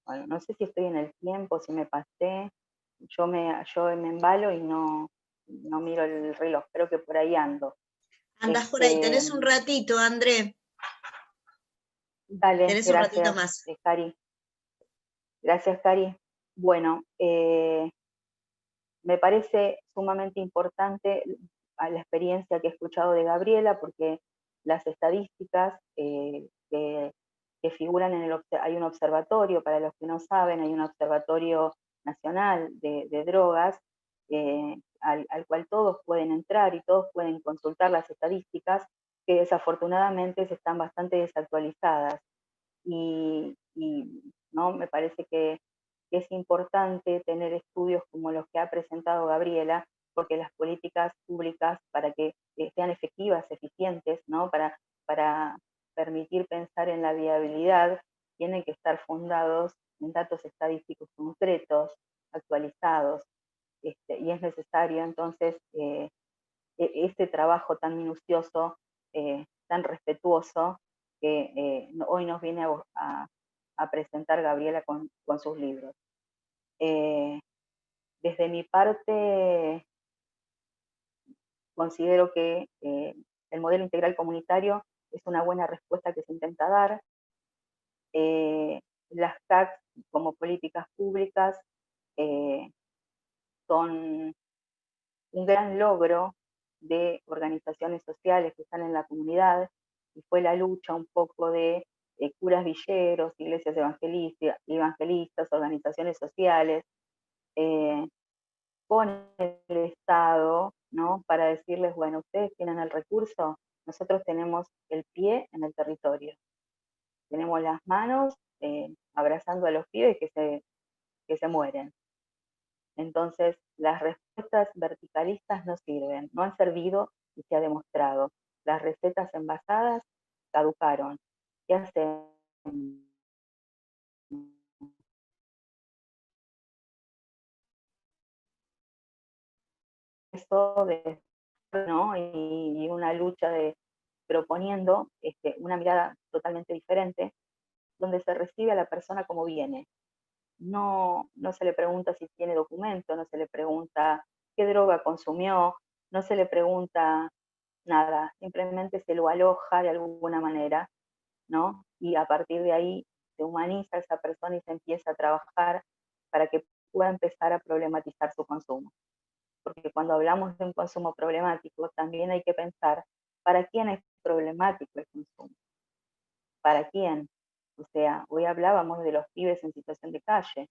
Bueno, no sé si estoy en el tiempo, si me pasé. Yo me embalo y no miro el reloj, creo que por ahí ando. Andás por ahí, tenés un ratito, André. Dale, tenés gracias, un ratito más. Cari. Gracias, Cari. Bueno, me parece sumamente importante la experiencia que he escuchado de Gabriela, porque las estadísticas que figuran hay un observatorio, para los que no saben, hay un observatorio nacional de drogas, al cual todos pueden entrar y todos pueden consultar las estadísticas, que desafortunadamente están bastante desactualizadas. Y ¿no? Me parece que es importante tener estudios como los que ha presentado Gabriela, porque las políticas públicas, para que sean efectivas, eficientes, ¿no? Para permitir pensar en la viabilidad, tienen que estar fundados en datos estadísticos concretos, actualizados, y es necesario entonces este trabajo tan minucioso, tan respetuoso, que hoy nos viene a presentar Gabriela con sus libros. Desde mi parte, considero que el modelo integral comunitario es una buena respuesta que se intenta dar. Las CAC como políticas públicas son un gran logro de organizaciones sociales que están en la comunidad, y fue la lucha un poco de curas villeros, iglesias evangelistas, organizaciones sociales, con el Estado, ¿no? Para decirles, bueno, ustedes tienen el recurso, nosotros tenemos el pie en el territorio, tenemos las manos abrazando a los pibes que se mueren. Entonces, las respuestas verticalistas no sirven, no han servido y se ha demostrado. Las recetas envasadas caducaron. ¿Qué hacen? Eso ¿no? Y una lucha proponiendo una mirada totalmente diferente, donde se recibe a la persona como viene. No se le pregunta si tiene documento, no se le pregunta qué droga consumió, no se le pregunta nada, simplemente se lo aloja de alguna manera, ¿no? Y a partir de ahí se humaniza a esa persona y se empieza a trabajar para que pueda empezar a problematizar su consumo. Porque cuando hablamos de un consumo problemático, también hay que pensar para quién es problemático el consumo. ¿Para quién? O sea, hoy hablábamos de los pibes en situación de calle.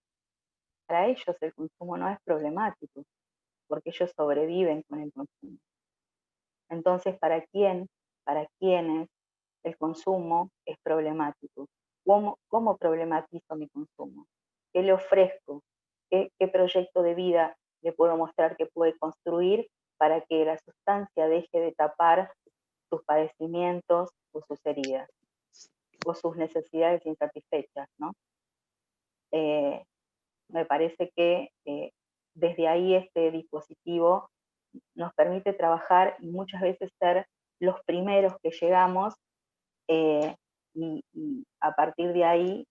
Para ellos el consumo no es problemático, porque ellos sobreviven con el consumo. Entonces, ¿para quiénes el consumo es problemático? ¿Cómo problematizo mi consumo? ¿Qué le ofrezco? ¿Qué proyecto de vida le puedo mostrar que puede construir para que la sustancia deje de tapar sus padecimientos o sus heridas o sus necesidades insatisfechas, ¿no? Me parece que desde ahí este dispositivo nos permite trabajar y muchas veces ser los primeros que llegamos y a partir de ahí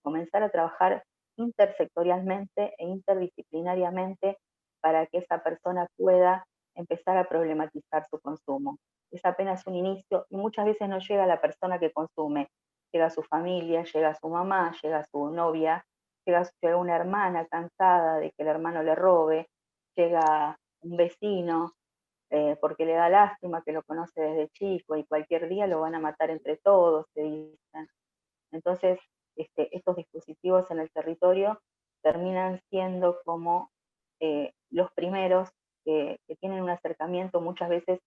comenzar a trabajar intersectorialmente e interdisciplinariamente para que esa persona pueda empezar a problematizar su consumo. Es apenas un inicio y muchas veces no llega a la persona que consume, llega a su familia, llega a su mamá, llega a su novia, llega una hermana cansada de que el hermano le robe, llega un vecino porque le da lástima, que lo conoce desde chico y cualquier día lo van a matar entre todos, se dicen. Entonces, estos dispositivos en el territorio terminan siendo como los primeros que tienen un acercamiento muchas veces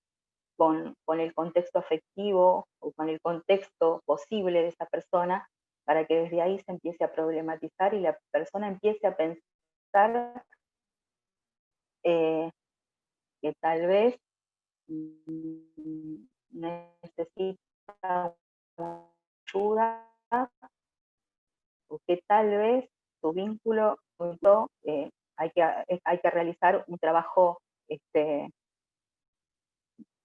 con el contexto afectivo o con el contexto posible de esa persona, para que desde ahí se empiece a problematizar y la persona empiece a pensar que tal vez necesita ayuda, o que tal vez su vínculo hay que realizar un trabajo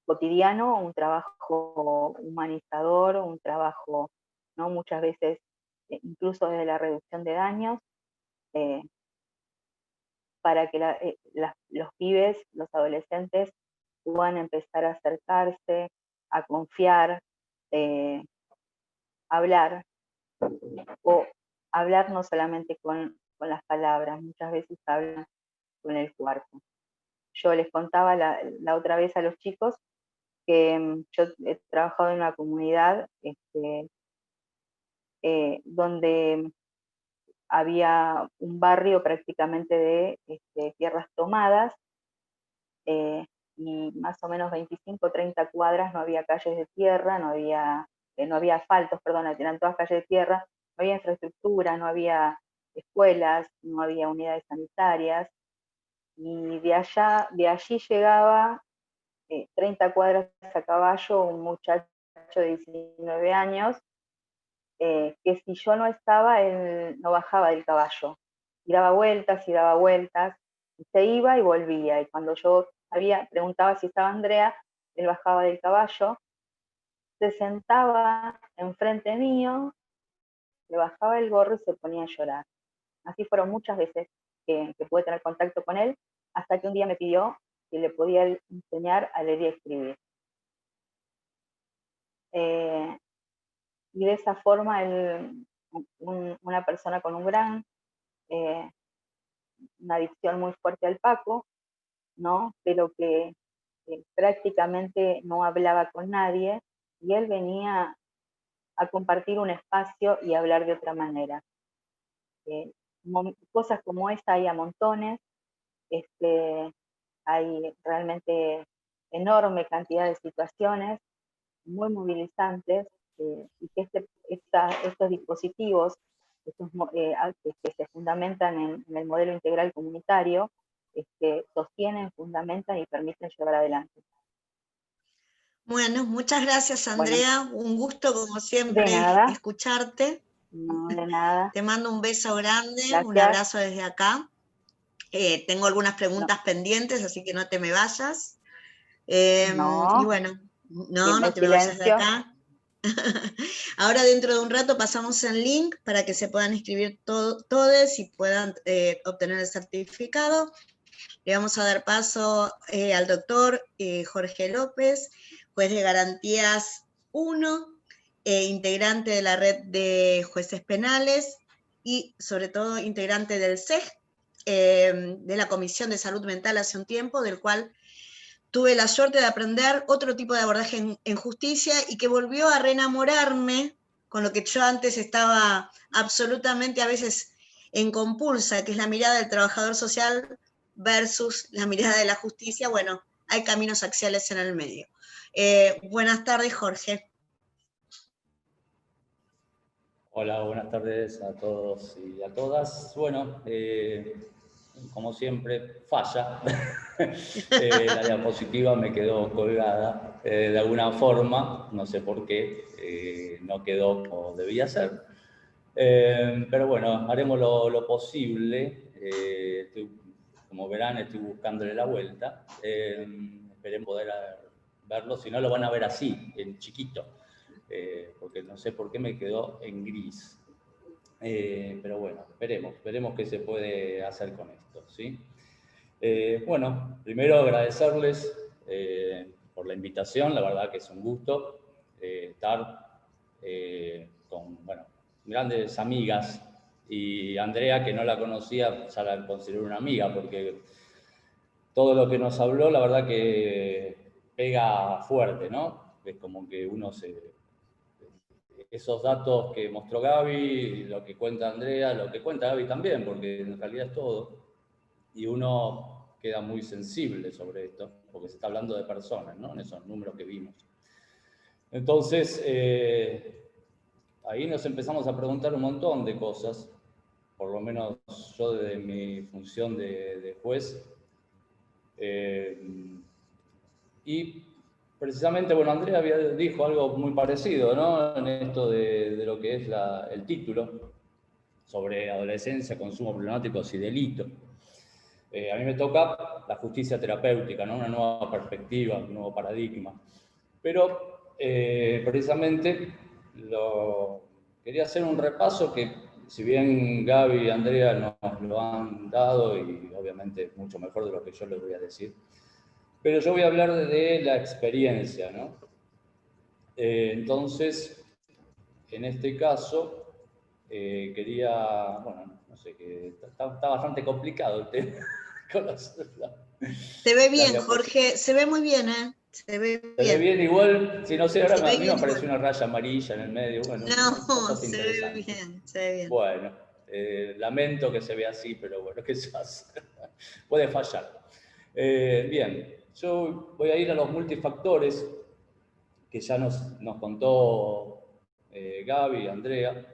cotidiano, un trabajo humanizador, un trabajo, ¿no? Muchas veces incluso desde la reducción de daños, para que los pibes, los adolescentes, puedan empezar a acercarse, a confiar, hablar, o hablar no solamente con las palabras, muchas veces hablan con el cuerpo. Yo les contaba la otra vez a los chicos que yo he trabajado en una comunidad donde había un barrio prácticamente de tierras tomadas, y más o menos 25 o 30 cuadras no había calles de tierra, no había asfaltos, perdón, eran todas calles de tierra, no había infraestructura, no había escuelas, no había unidades sanitarias, y de allí llegaba 30 cuadras a caballo un muchacho de 19 años, que si yo no estaba, él no bajaba del caballo, y daba vueltas, y se iba y volvía, y cuando yo preguntaba si estaba Andrea, él bajaba del caballo, se sentaba enfrente mío, le bajaba el gorro y se ponía a llorar. Así fueron muchas veces que pude tener contacto con él, hasta que un día me pidió que le podía enseñar a leer y a escribir. Y de esa forma una persona con una adicción muy fuerte al Paco, ¿no? Pero que prácticamente no hablaba con nadie, y él venía a compartir un espacio y hablar de otra manera. Cosas como esta hay a montones, hay realmente enorme cantidad de situaciones muy movilizantes, y que estos dispositivos que se fundamentan en el modelo integral comunitario, sostienen, fundamentan y permiten llevar adelante. Bueno, muchas gracias, Andrea. Bueno, un gusto, como siempre, escucharte. No, de nada. Te mando un beso grande, gracias. Un abrazo desde acá. Tengo algunas preguntas pendientes, así que no te me vayas. No. Y bueno, no te me vayas de acá. Ahora dentro de un rato pasamos el link para que se puedan inscribir todos y puedan obtener el certificado. Le vamos a dar paso al doctor Jorge López, juez de garantías 1, integrante de la red de jueces penales y sobre todo integrante del CEG, de la Comisión de Salud Mental hace un tiempo, del cual tuve la suerte de aprender otro tipo de abordaje en justicia y que volvió a reenamorarme con lo que yo antes estaba absolutamente a veces en compulsa, que es la mirada del trabajador social versus la mirada de la justicia. Bueno, hay caminos axiales en el medio. Buenas tardes, Jorge. Hola, buenas tardes a todos y a todas. Bueno, como siempre, falla. La diapositiva me quedó colgada de alguna forma, no sé por qué, no quedó como debía ser. Pero bueno, haremos lo posible. Como verán, estoy buscándole la vuelta. Esperemos poder verlo, si no lo van a ver así, en chiquito. Porque no sé por qué me quedó en gris. Pero bueno, veremos qué se puede hacer con esto, ¿sí? Bueno, primero agradecerles por la invitación, la verdad que es un gusto estar con, grandes amigas, y Andrea, que no la conocía, ya la considero una amiga, porque todo lo que nos habló, la verdad que pega fuerte, ¿no? Es como que esos datos que mostró Gaby, lo que cuenta Andrea, lo que cuenta Gaby también, porque en realidad es todo, y uno queda muy sensible sobre esto, porque se está hablando de personas, ¿no? En esos números que vimos. Entonces, ahí nos empezamos a preguntar un montón de cosas, por lo menos yo desde mi función de juez. Y precisamente, bueno, Andrea dijo algo muy parecido, ¿no? En esto de lo que es el título sobre adolescencia, consumo problemáticos y delito. A mí me toca la justicia terapéutica, ¿no? Una nueva perspectiva, un nuevo paradigma. Pero precisamente quería hacer un repaso que, si bien Gaby y Andrea nos lo han dado, y obviamente mucho mejor de lo que yo les voy a decir, pero yo voy a hablar de la experiencia, ¿no? Entonces, en este caso, quería, bueno, no sé, que está bastante complicado el tema. Se ve bien, Jorge, se ve muy bien, ¿eh? Se ve bien, igual, si no sé, ahora a mí me apareció una raya amarilla en el medio. Bueno, no, se ve bien, se ve bien. Bueno, lamento que se vea así, pero bueno, ¿qué se hace? Puede fallar. Bien, yo voy a ir a los multifactores que ya nos contó Gaby, Andrea.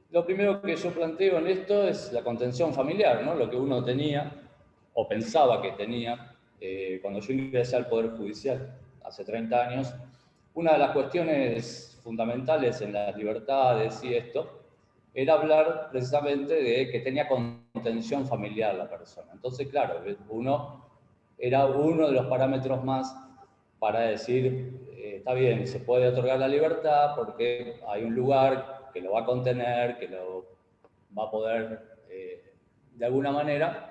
Lo primero que yo planteo en esto es la contención familiar, ¿no? Lo que uno tenía o pensaba que tenía cuando yo ingresé al Poder Judicial hace 30 años. Una de las cuestiones fundamentales en las libertades y esto era hablar precisamente de que tenía contención familiar la persona. Entonces, claro, era uno de los parámetros más para decir, está bien, se puede otorgar la libertad porque hay un lugar que lo va a contener, que lo va a poder, de alguna manera,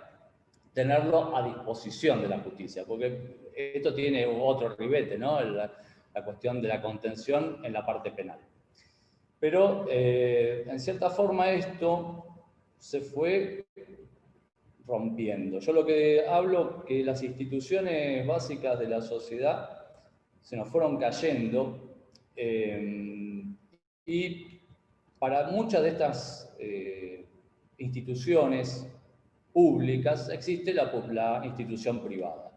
tenerlo a disposición de la justicia, porque esto tiene otro ribete, ¿no? La cuestión de la contención en la parte penal. Pero, en cierta forma, esto se fue rompiendo. Yo lo que hablo que las instituciones básicas de la sociedad se nos fueron cayendo y para muchas de estas instituciones públicas existe la institución privada.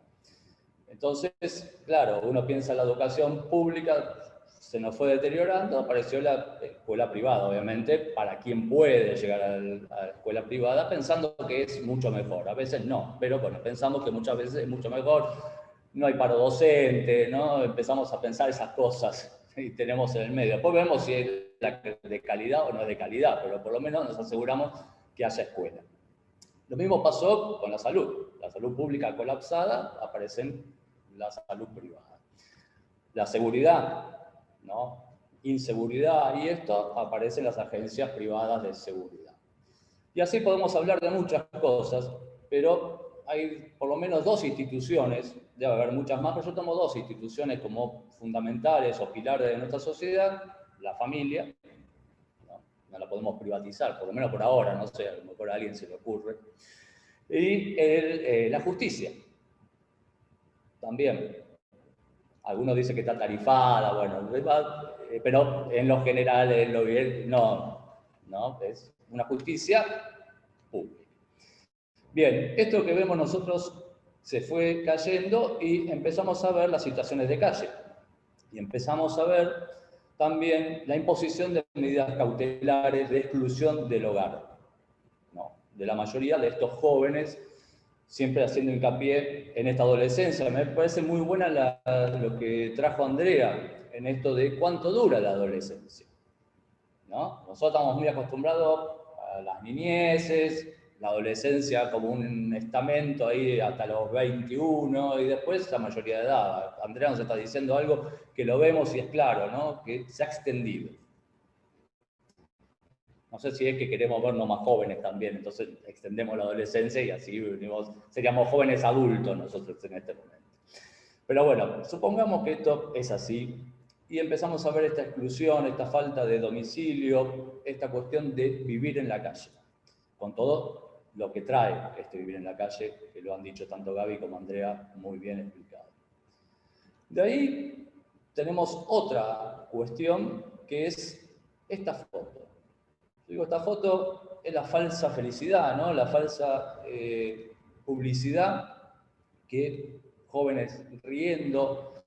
Entonces, claro, uno piensa en la educación pública, se nos fue deteriorando, apareció la escuela privada, obviamente, para quien puede llegar a la escuela privada pensando que es mucho mejor. A veces no, pero bueno, pensamos que muchas veces es mucho mejor, no hay paro docente, ¿no? Empezamos a pensar esas cosas y tenemos en el medio. Después vemos si es de calidad o no es de calidad, pero por lo menos nos aseguramos que haya escuela. Lo mismo pasó con la salud. La salud pública colapsada, aparecen la salud privada. La seguridad, ¿no? Inseguridad y esto aparecen las agencias privadas de seguridad. Y así podemos hablar de muchas cosas, pero hay por lo menos dos instituciones, debe haber muchas más, pero yo tomo dos instituciones como fundamentales o pilares de nuestra sociedad: la familia, no la podemos privatizar, por lo menos por ahora, no sé, a lo mejor a alguien se le ocurre, y la justicia, también. Algunos dicen que está tarifada, bueno, pero en lo general, en lo bien, no, es una justicia pública. Bien, esto que vemos nosotros se fue cayendo y empezamos a ver las situaciones de calle. Y empezamos a ver también la imposición de medidas cautelares de exclusión del hogar, ¿no? De la mayoría de estos jóvenes, siempre haciendo hincapié en esta adolescencia. Me parece muy buena lo que trajo Andrea en esto de cuánto dura la adolescencia, ¿no? Nosotros estamos muy acostumbrados a las niñeces, la adolescencia como un estamento ahí hasta los 21 y después la mayoría de edad. Andrea nos está diciendo algo que lo vemos y es claro, ¿no? Que se ha extendido. No sé si es que queremos vernos más jóvenes también, entonces extendemos la adolescencia y así seríamos jóvenes adultos nosotros en este momento. Pero bueno, supongamos que esto es así y empezamos a ver esta exclusión, esta falta de domicilio, esta cuestión de vivir en la calle, con todo lo que trae este vivir en la calle, que lo han dicho tanto Gaby como Andrea muy bien explicado. De ahí tenemos otra cuestión que es esta foto. Digo, esta foto es la falsa felicidad, ¿no? La falsa publicidad que jóvenes riendo,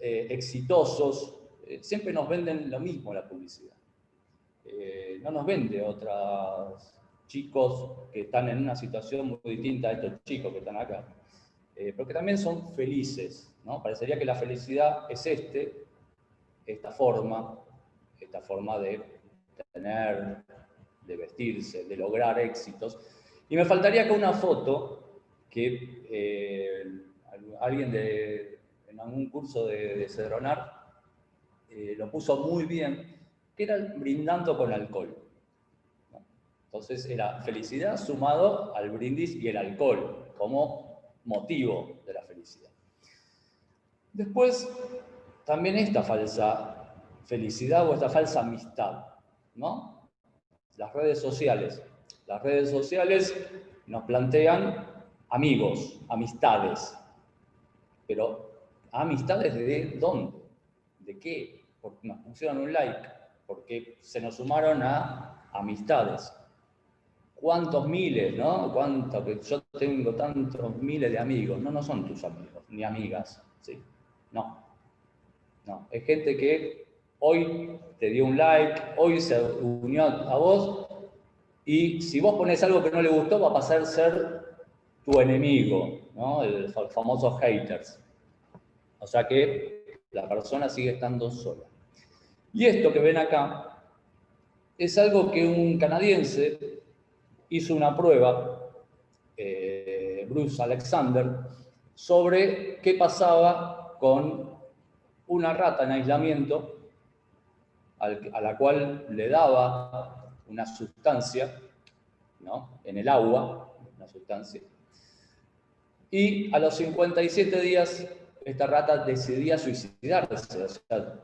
exitosos, siempre nos venden lo mismo la publicidad. No nos vende otros chicos que están en una situación muy distinta a estos chicos que están acá, porque también son felices, ¿no? Parecería que la felicidad es esta forma de tener, de vestirse, de lograr éxitos. Y me faltaría acá una foto que alguien en algún curso de Cedronar lo puso muy bien, que era brindando con alcohol, ¿no? Entonces era felicidad sumado al brindis y el alcohol como motivo de la felicidad. Después, también esta falsa felicidad o esta falsa amistad, ¿no? Las redes sociales. Las redes sociales nos plantean amigos, amistades. Pero, ¿amistades de dónde? ¿De qué? Porque nos pusieron un like, porque se nos sumaron a amistades. ¿Cuántos miles, no? ¿Cuánto? Que yo tengo tantos miles de amigos. No, no son tus amigos, ni amigas, ¿sí? No. No, es gente que hoy te dio un like, hoy se unió a vos, y si vos pones algo que no le gustó, va a pasar a ser tu enemigo, ¿no? Los famosos haters. O sea que la persona sigue estando sola. Y esto que ven acá es algo que un canadiense hizo una prueba, Bruce Alexander, sobre qué pasaba con una rata en aislamiento a la cual le daba una sustancia, ¿no? En el agua, una sustancia. Y a los 57 días esta rata decidía suicidarse, o sea,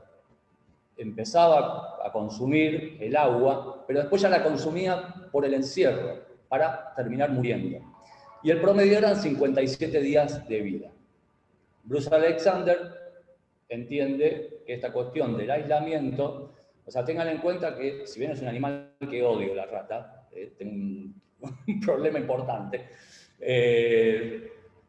empezaba a consumir el agua, pero después ya la consumía por el encierro, para terminar muriendo. Y el promedio eran 57 días de vida. Bruce Alexander entiende que esta cuestión del aislamiento, o sea, tengan en cuenta que si bien es un animal que odio la rata, tengo un problema importante,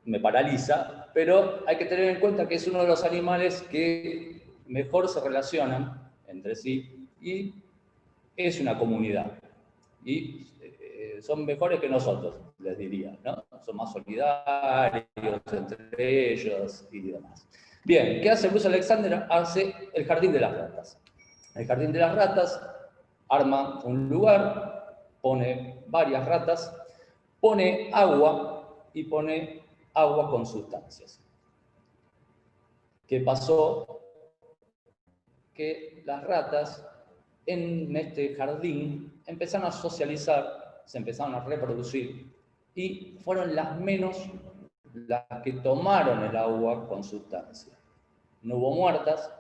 me paraliza, pero hay que tener en cuenta que es uno de los animales que mejor se relacionan entre sí y es una comunidad. Y son mejores que nosotros, les diría, ¿no? Son más solidarios entre ellos y demás. Bien, ¿qué hace Bruce Alexander? Hace el jardín de las ratas. El jardín de las ratas arma un lugar, pone varias ratas, pone agua y pone agua con sustancias. ¿Qué pasó? Que las ratas en este jardín empezaron a socializar, se empezaron a reproducir y fueron las menos las que tomaron el agua con sustancia. No hubo muertas,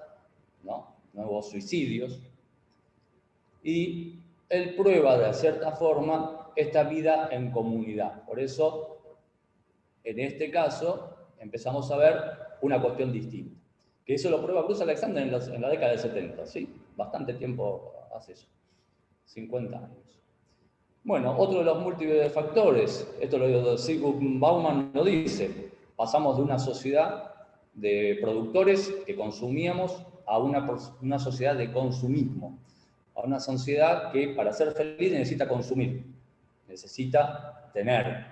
no hubo suicidios, y él prueba de cierta forma esta vida en comunidad. Por eso, en este caso, empezamos a ver una cuestión distinta. Que eso lo prueba Bruce Alexander en la década del 70, ¿sí? Bastante tiempo hace eso, 50 años. Bueno, otro de los múltiples factores, esto lo Zygmunt Bauman lo dice, pasamos de una sociedad de productores que consumíamos a una sociedad de consumismo, a una sociedad que para ser feliz necesita consumir, necesita tener,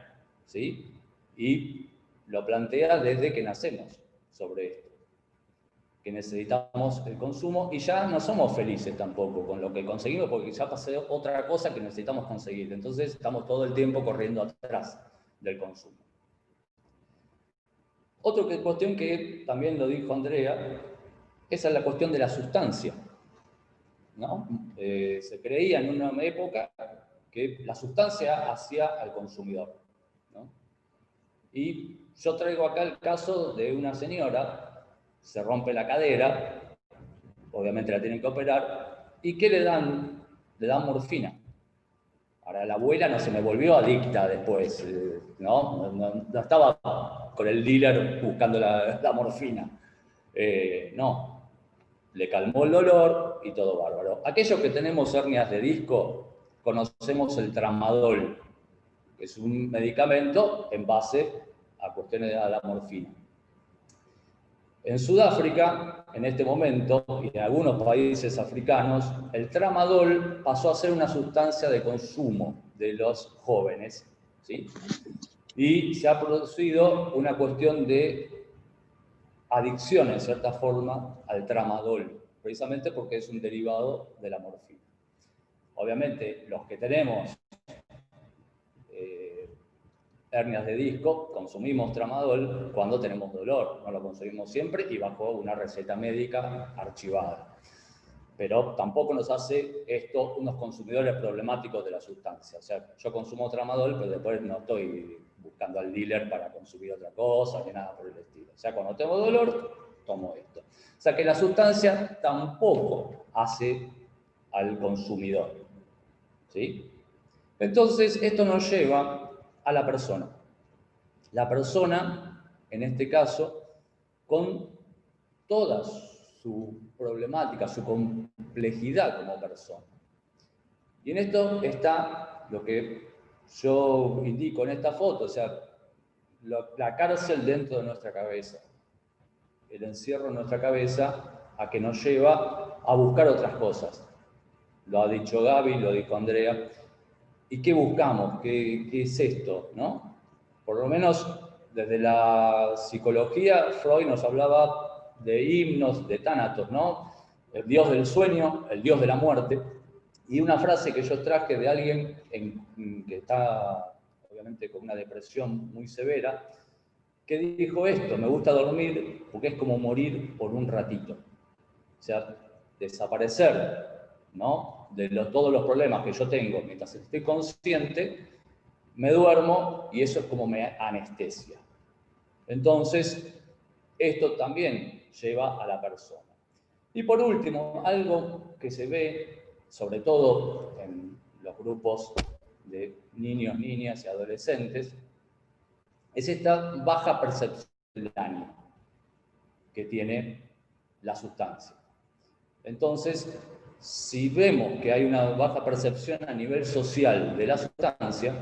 ¿sí? Y lo plantea desde que nacemos sobre esto, que necesitamos el consumo y ya no somos felices tampoco con lo que conseguimos porque ya pasó otra cosa que necesitamos conseguir. Entonces estamos todo el tiempo corriendo atrás del consumo. Otra cuestión que también lo dijo Andrea, esa es la cuestión de la sustancia, ¿no? Se creía en una época que la sustancia hacía al consumidor, ¿no? Y yo traigo acá el caso de una señora, se rompe la cadera, obviamente la tienen que operar, ¿y qué le dan? Le dan morfina. Ahora, la abuela no se me volvió adicta después, ¿no? No estaba con el dealer buscando la morfina. No, le calmó el dolor y todo bárbaro. Aquellos que tenemos hernias de disco, conocemos el tramadol, que es un medicamento en base a cuestiones de la morfina. En Sudáfrica, en este momento, y en algunos países africanos, el tramadol pasó a ser una sustancia de consumo de los jóvenes, ¿sí? Y se ha producido una cuestión de adicción, en cierta forma, al tramadol, precisamente porque es un derivado de la morfina. Obviamente, los que tenemos hernias de disco, consumimos tramadol cuando tenemos dolor, no lo consumimos siempre y bajo una receta médica archivada. Pero tampoco nos hace esto unos consumidores problemáticos de la sustancia. O sea, yo consumo tramadol, pero después no estoy buscando al dealer para consumir otra cosa, ni nada por el estilo. O sea, cuando tengo dolor, tomo esto. O sea, que la sustancia tampoco hace al consumidor, ¿sí? Entonces, esto nos lleva a la persona. La persona, en este caso, con toda su problemática, su complejidad como persona. Y en esto está lo que yo indico en esta foto, o sea, la cárcel dentro de nuestra cabeza, el encierro en nuestra cabeza a que nos lleva a buscar otras cosas. Lo ha dicho Gaby, lo dijo Andrea. ¿Y qué buscamos? ¿Qué es esto? ¿No? Por lo menos desde la psicología, Freud nos hablaba de himnos, de tánatos, ¿no? El dios del sueño, el dios de la muerte. Y una frase que yo traje de alguien que está, obviamente, con una depresión muy severa, que dijo esto: me gusta dormir porque es como morir por un ratito. O sea, desaparecer, ¿no? De todos los problemas que yo tengo mientras estoy consciente, me duermo y eso es como me anestesia. Entonces, esto también lleva a la persona. Y por último, algo que se ve, sobre todo en los grupos de niños, niñas y adolescentes, es esta baja percepción del daño que tiene la sustancia. Entonces, si vemos que hay una baja percepción a nivel social de la sustancia,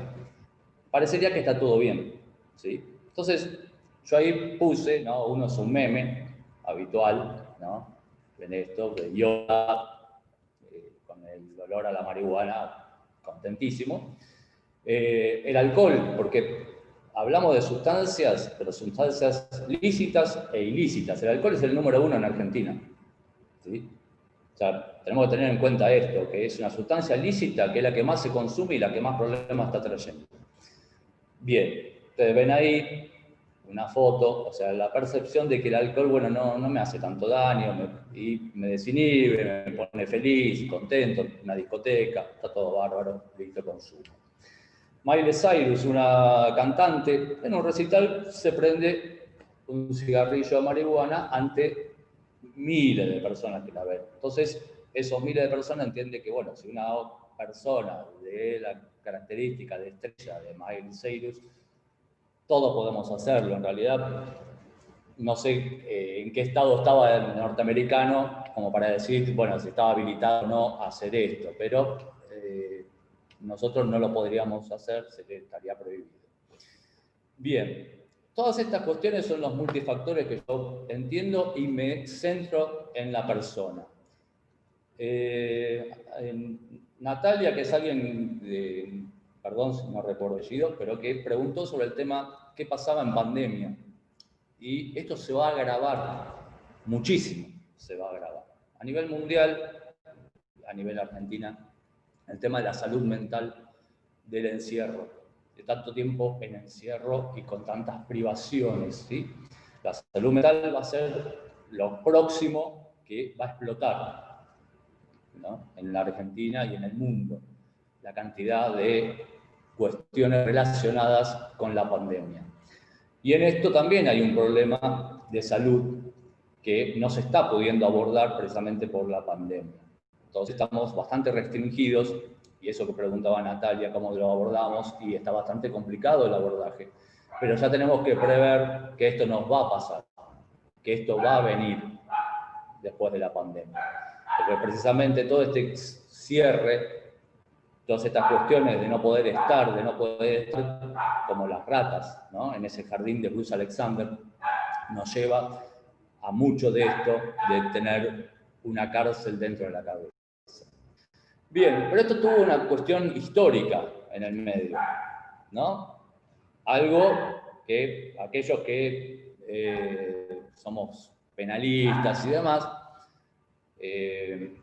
parecería que está todo bien, ¿sí? Entonces, yo ahí puse, ¿no? Uno es un meme habitual, ¿no? En esto, de yoga, con el olor a la marihuana, contentísimo. El alcohol, porque hablamos de sustancias, pero sustancias lícitas e ilícitas. El alcohol es el número 1 en Argentina, ¿sí? O sea, tenemos que tener en cuenta esto, que es una sustancia lícita, que es la que más se consume y la que más problemas está trayendo. Bien, ustedes ven ahí una foto, o sea, la percepción de que el alcohol, bueno, no me hace tanto daño, y me desinhibe, me pone feliz, contento, una discoteca, está todo bárbaro, listo consumo. Miley Cyrus, una cantante, en un recital se prende un cigarrillo de marihuana ante miles de personas que la ven. Entonces, esos miles de personas entienden que, bueno, si una persona de la característica de estrella de Miley Cyrus, todos podemos hacerlo. En realidad, no sé en qué estado estaba el norteamericano como para decir, bueno, si estaba habilitado o no a hacer esto, pero nosotros no lo podríamos hacer, se le estaría prohibido. Bien. Todas estas cuestiones son los multifactores que yo entiendo y me centro en la persona. Natalia, que es alguien, perdón si no recuerdo el apellido, pero que preguntó sobre el tema qué pasaba en pandemia. Y esto se va a agravar, muchísimo se va a agravar. A nivel mundial, a nivel Argentina, el tema de la salud mental del encierro. De tanto tiempo en encierro y con tantas privaciones, ¿sí? La salud mental va a ser lo próximo que va a explotar, ¿no? En la Argentina y en el mundo. La cantidad de cuestiones relacionadas con la pandemia. Y en esto también hay un problema de salud que no se está pudiendo abordar precisamente por la pandemia. Entonces estamos bastante restringidos. Y eso que preguntaba Natalia, cómo lo abordamos, y está bastante complicado el abordaje. Pero ya tenemos que prever que esto nos va a pasar, que esto va a venir después de la pandemia. Porque precisamente todo este cierre todas estas cuestiones de no poder estar, como las ratas, ¿no? En ese jardín de Bruce Alexander, nos lleva a mucho de esto, de tener una cárcel dentro de la cabeza. Bien, pero esto tuvo una cuestión histórica en el medio, ¿no? Algo que aquellos que somos penalistas y demás,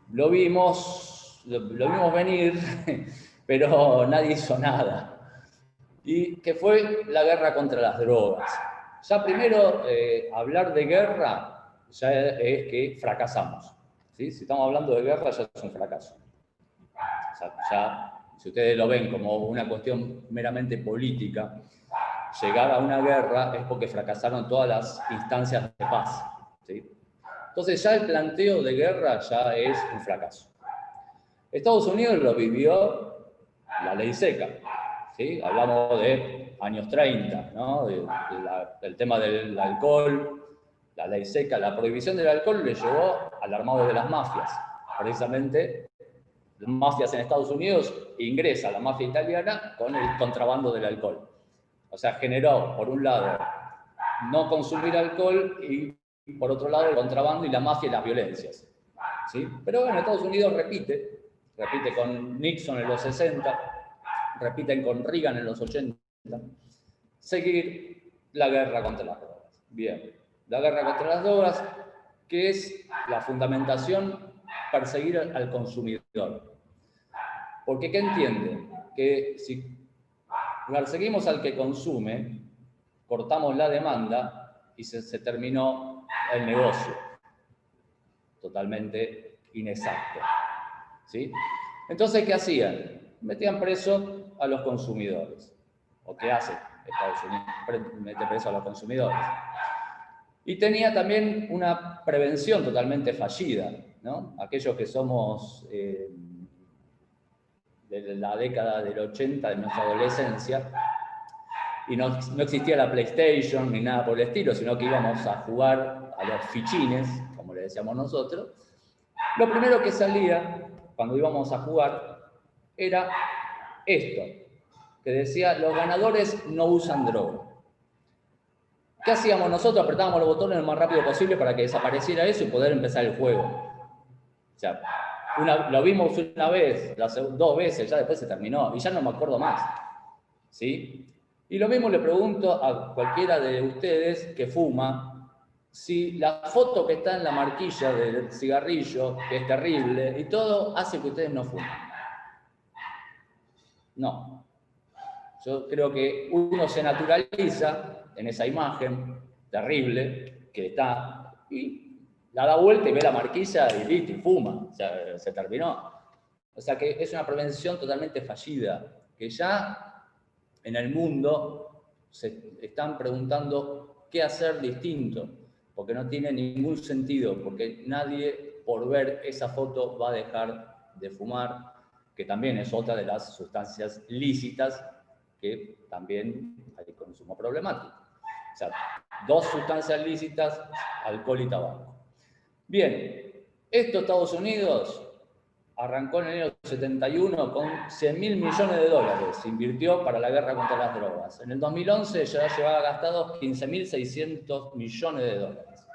lo vimos venir, pero nadie hizo nada. Y que fue la guerra contra las drogas. Ya primero, hablar de guerra ya es que fracasamos, ¿sí? Si estamos hablando de guerra, ya es un fracaso. O sea, ya, si ustedes lo ven como una cuestión meramente política, llegar a una guerra es porque fracasaron todas las instancias de paz, ¿sí? Entonces ya el planteo de guerra ya es un fracaso. Estados Unidos lo vivió la ley seca, ¿sí? Hablamos de años 30, ¿no? Del tema del alcohol, la ley seca, la prohibición del alcohol le llevó al armado de las mafias. Precisamente, las mafias en Estados Unidos ingresa la mafia italiana con el contrabando del alcohol. O sea, generó, por un lado, no consumir alcohol y, por otro lado, el contrabando y la mafia y las violencias, ¿sí? Pero bueno, Estados Unidos repite con Nixon en los 60, repiten con Reagan en los 80, seguir la guerra contra las drogas. Bien, la guerra contra las drogas, que es la fundamentación, perseguir al consumidor. Porque ¿qué entienden? Que si perseguimos al que consume, cortamos la demanda y se terminó el negocio. Totalmente inexacto, ¿sí? Entonces, ¿qué hacían? Metían preso a los consumidores. ¿O qué hace Estados Unidos? Mete preso a los consumidores. Y tenía también una prevención totalmente fallida, ¿no? Aquellos que somos de la década del 80, de nuestra adolescencia, y no existía la PlayStation ni nada por el estilo, sino que íbamos a jugar a los fichines, como le decíamos nosotros. Lo primero que salía cuando íbamos a jugar era esto, que decía: los ganadores no usan droga. ¿Qué hacíamos nosotros? Apretábamos los botones lo más rápido posible para que desapareciera eso y poder empezar el juego. O sea, lo vimos una vez, dos veces, ya después se terminó, y ya no me acuerdo más, ¿sí? Y lo mismo le pregunto a cualquiera de ustedes que fuma, si la foto que está en la marquilla del cigarrillo, que es terrible, y todo, hace que ustedes no fumen. No. Yo creo que uno se naturaliza en esa imagen terrible que está, y la da vuelta y ve la marquilla y listo, y fuma. O sea, se terminó. O sea que es una prevención totalmente fallida, que ya en el mundo se están preguntando qué hacer distinto, porque no tiene ningún sentido, porque nadie por ver esa foto va a dejar de fumar, que también es otra de las sustancias lícitas que también hay consumo problemático. O sea, dos sustancias lícitas, alcohol y tabaco. Bien, esto Estados Unidos arrancó en el año 71 con $100.000 millones, invirtió para la guerra contra las drogas. En el 2011 ya llevaba gastados $15.600 millones.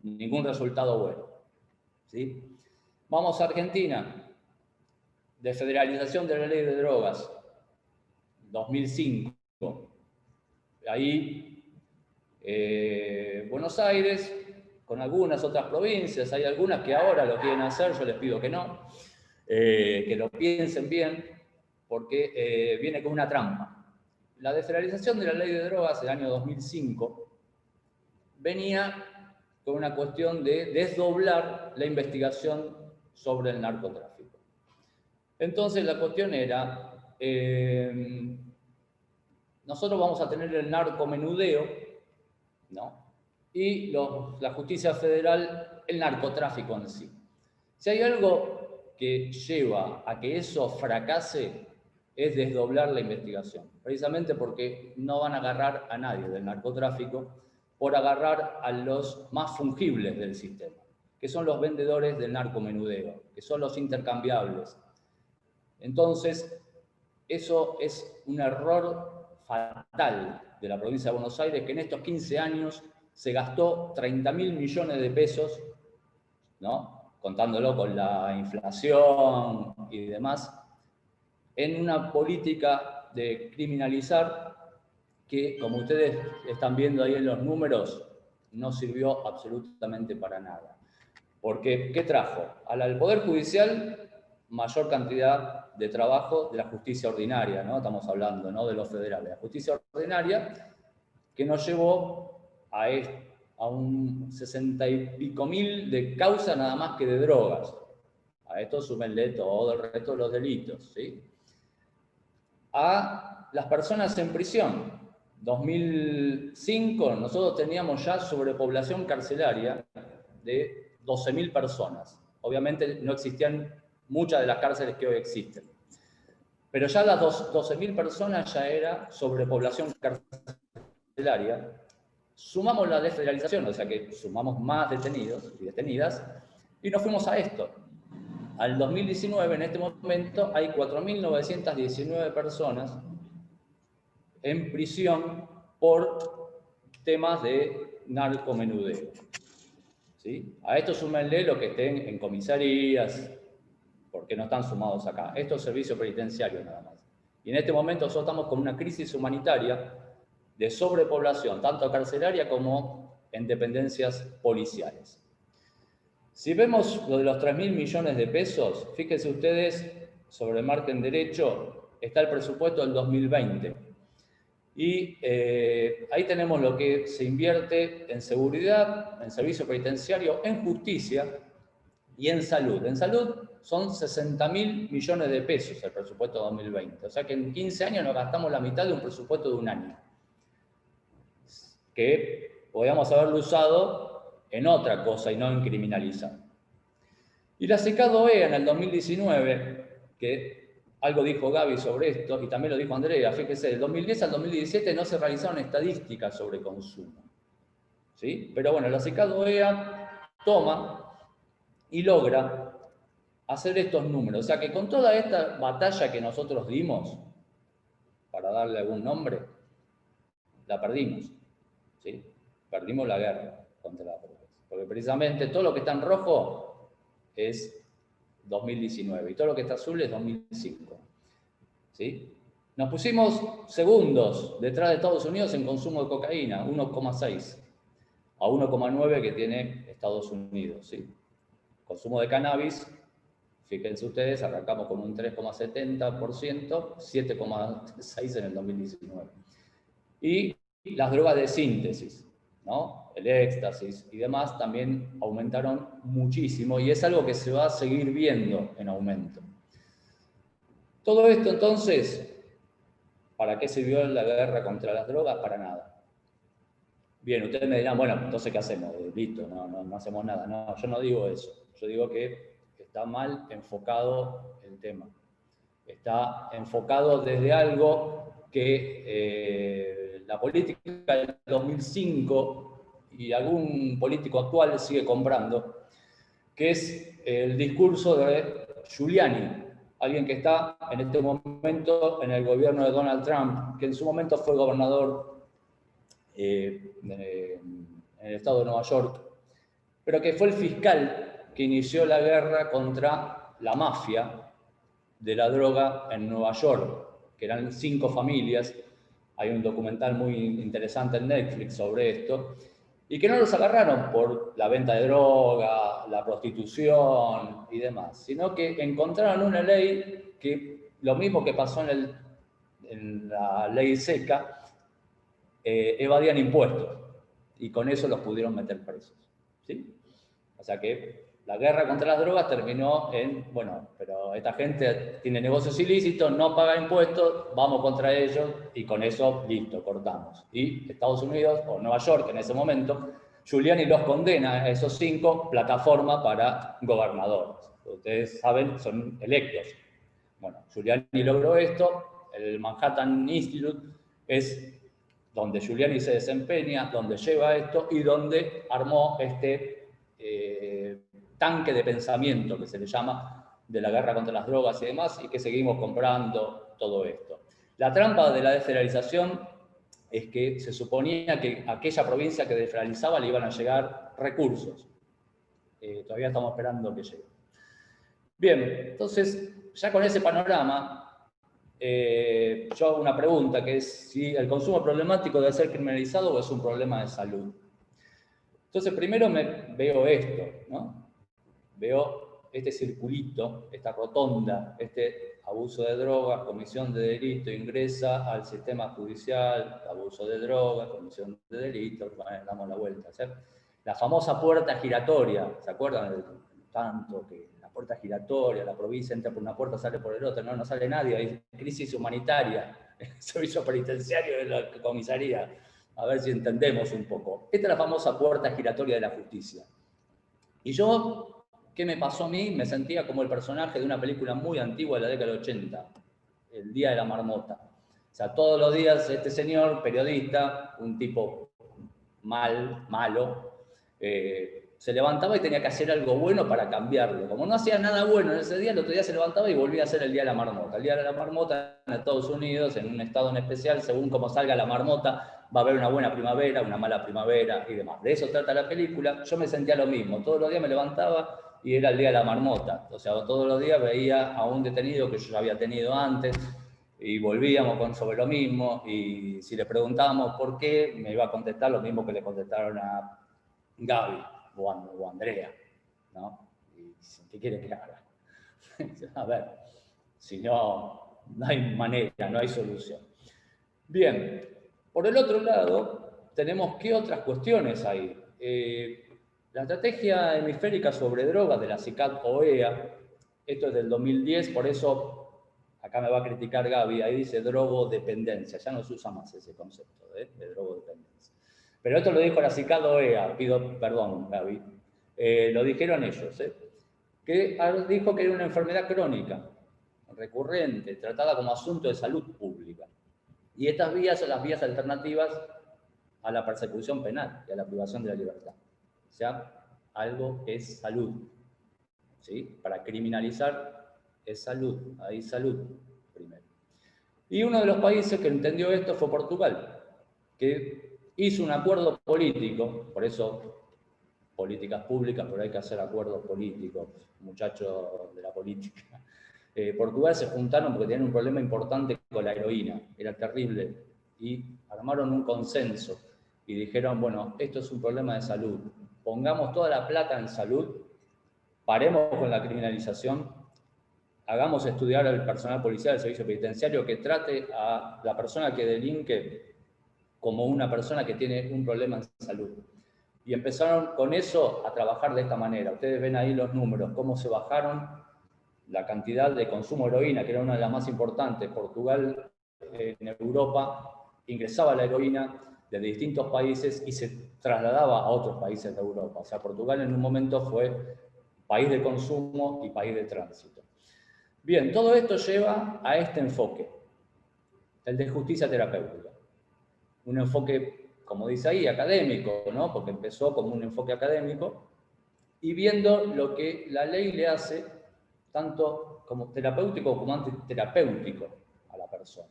Ningún resultado bueno, ¿sí? Vamos a Argentina. Desfederalización de la ley de drogas, 2005. Ahí, Buenos Aires, con algunas otras provincias, hay algunas que ahora lo quieren hacer, yo les pido que no, que lo piensen bien, porque viene con una trampa. La desfederalización de la ley de drogas del año 2005 venía con una cuestión de desdoblar la investigación sobre el narcotráfico. Entonces la cuestión era, nosotros vamos a tener el narcomenudeo, ¿no? Y la justicia federal, el narcotráfico en sí. Si hay algo que lleva a que eso fracase, es desdoblar la investigación. Precisamente porque no van a agarrar a nadie del narcotráfico por agarrar a los más fungibles del sistema, que son los vendedores del narcomenudeo, que son los intercambiables. Entonces, eso es un error fatal de la provincia de Buenos Aires, que en estos 15 años se gastó 30.000 millones de pesos, ¿no?, contándolo con la inflación y demás, en una política de criminalizar que, como ustedes están viendo ahí en los números, no sirvió absolutamente para nada. Porque, ¿qué trajo? Al Poder Judicial, mayor cantidad de trabajo de la justicia ordinaria, ¿no? Estamos hablando, ¿no?, de los federales. La justicia ordinaria que nos llevó a un 60 y pico mil de causas nada más que de drogas. A esto súmenle todo el resto de los delitos, ¿sí? A las personas en prisión. 2005 nosotros teníamos ya sobrepoblación carcelaria de 12.000 personas. Obviamente no existían muchas de las cárceles que hoy existen. Pero ya las 12.000 personas ya era sobrepoblación carcelaria. Sumamos la desfederalización, o sea que sumamos más detenidos y detenidas, y nos fuimos a esto. Al 2019, en este momento, hay 4.919 personas en prisión por temas de narcomenudeo, ¿sí? A esto súmenle lo que estén en comisarías, porque no están sumados acá. Esto es servicio penitenciario nada más. Y en este momento nosotros estamos con una crisis humanitaria de sobrepoblación, tanto carcelaria como en dependencias policiales. Si vemos lo de los 3.000 millones de pesos, fíjense ustedes, sobre el margen derecho está el presupuesto del 2020. Y ahí tenemos lo que se invierte en seguridad, en servicio penitenciario, en justicia y en salud. En salud son 60.000 millones de pesos el presupuesto 2020. O sea que en 15 años nos gastamos la mitad de un presupuesto de un año, que podíamos haberlo usado en otra cosa y no en criminalizar. Y la CECADOEA en el 2019, que algo dijo Gaby sobre esto, y también lo dijo Andrea, fíjese, del 2010 al 2017 no se realizaron estadísticas sobre consumo, ¿sí? Pero bueno, la CECADOEA toma y logra hacer estos números. O sea que con toda esta batalla que nosotros dimos, para darle algún nombre, la perdimos, ¿sí? Perdimos la guerra contra las drogas. Porque precisamente todo lo que está en rojo es 2019 y todo lo que está azul es 2005, ¿sí? Nos pusimos segundos detrás de Estados Unidos en consumo de cocaína, 1,6 a 1,9 que tiene Estados Unidos, ¿sí? Consumo de cannabis, fíjense ustedes, arrancamos con un 3,70%, 7,6 en el 2019. Y las drogas de síntesis, ¿no?, el éxtasis y demás, también aumentaron muchísimo y es algo que se va a seguir viendo en aumento. Todo esto, entonces, ¿para qué sirvió la guerra contra las drogas? Para nada. Bien, ustedes me dirán, bueno, entonces, ¿qué hacemos? Listo, no hacemos nada. No, yo no digo eso. Yo digo que está mal enfocado el tema. Está enfocado desde algo que la política del 2005 y algún político actual sigue comprando, que es el discurso de Giuliani, alguien que está en este momento en el gobierno de Donald Trump, que en su momento fue gobernador en el estado de Nueva York, pero que fue el fiscal que inició la guerra contra la mafia de la droga en Nueva York, que eran 5 familias. Hay un documental muy interesante en Netflix sobre esto, y que no los agarraron por la venta de droga, la prostitución y demás, sino que encontraron una ley que, lo mismo que pasó en la ley seca, evadían impuestos, y con eso los pudieron meter presos, ¿sí? O sea que la guerra contra las drogas terminó en, bueno, pero esta gente tiene negocios ilícitos, no paga impuestos, vamos contra ellos y con eso, listo, cortamos. Y Estados Unidos, o Nueva York en ese momento, Giuliani los condena a esos 5, plataforma para gobernadores. Ustedes saben, son electos. Bueno, Giuliani logró esto, el Manhattan Institute es donde Giuliani se desempeña, donde lleva esto y donde armó este tanque de pensamiento que se le llama, de la guerra contra las drogas y demás, y que seguimos comprando todo esto. La trampa de la desfederalización es que se suponía que a aquella provincia que desfederalizaba le iban a llegar recursos. Todavía estamos esperando que llegue. Bien, entonces, ya con ese panorama, yo hago una pregunta, que es si el consumo problemático debe ser criminalizado o es un problema de salud. Entonces, primero veo esto, ¿no? Veo este circulito, esta rotonda, este abuso de drogas, comisión de delito, ingresa al sistema judicial, abuso de drogas, comisión de delito, damos la vuelta, ¿sí? La famosa puerta giratoria, ¿se acuerdan de tanto que la puerta giratoria, la provincia entra por una puerta, sale por el otro, no sale nadie, hay crisis humanitaria, el servicio penitenciario de la comisaría, a ver si entendemos un poco. Esta es la famosa puerta giratoria de la justicia. Y yo, ¿qué me pasó a mí? Me sentía como el personaje de una película muy antigua de la década del 80, El Día de la Marmota. O sea, todos los días este señor, periodista, un tipo malo, se levantaba y tenía que hacer algo bueno para cambiarlo. Como no hacía nada bueno en ese día, el otro día se levantaba y volvía a hacer el Día de la Marmota. El Día de la Marmota en Estados Unidos, en un estado en especial, según cómo salga la marmota, va a haber una buena primavera, una mala primavera y demás. De eso trata la película. Yo me sentía lo mismo. Todos los días me levantaba y era el Día de la Marmota. O sea, todos los días veía a un detenido que yo ya había tenido antes y volvíamos sobre lo mismo. Y si le preguntábamos por qué, me iba a contestar lo mismo que le contestaron a Gaby o Andrea, ¿no? ¿Y qué quiere que haga? A ver, si no, no hay manera, no hay solución. Bien, por el otro lado, tenemos qué otras cuestiones hay. La estrategia hemisférica sobre drogas de la CICAD-OEA, esto es del 2010, por eso acá me va a criticar Gaby, ahí dice drogodependencia, ya no se usa más ese concepto de drogodependencia. Pero esto lo dijo la CICAD-OEA, pido perdón, Gaby, lo dijeron ellos, que dijo que era una enfermedad crónica, recurrente, tratada como asunto de salud pública. Y estas vías son las vías alternativas a la persecución penal y a la privación de la libertad. O sea, algo es salud, ¿sí? Para criminalizar es salud, ahí salud primero. Y uno de los países que entendió esto fue Portugal, que hizo un acuerdo político, por eso políticas públicas, pero hay que hacer acuerdos políticos, muchachos de la política. Portugal se juntaron porque tenían un problema importante con la heroína, era terrible, y armaron un consenso y dijeron, bueno, esto es un problema de salud, pongamos toda la plata en salud, paremos con la criminalización, hagamos estudiar al personal policial del servicio penitenciario que trate a la persona que delinque como una persona que tiene un problema en salud. Y empezaron con eso a trabajar de esta manera. Ustedes ven ahí los números, cómo se bajaron la cantidad de consumo de heroína, que era una de las más importantes. Portugal, en Europa, ingresaba la heroína de distintos países y se trasladaba a otros países de Europa. O sea, Portugal en un momento fue país de consumo y país de tránsito. Bien, todo esto lleva a este enfoque, el de justicia terapéutica. Un enfoque, como dice ahí, académico, ¿no? Porque empezó como un enfoque académico, y viendo lo que la ley le hace, tanto como terapéutico como antiterapéutico a la persona.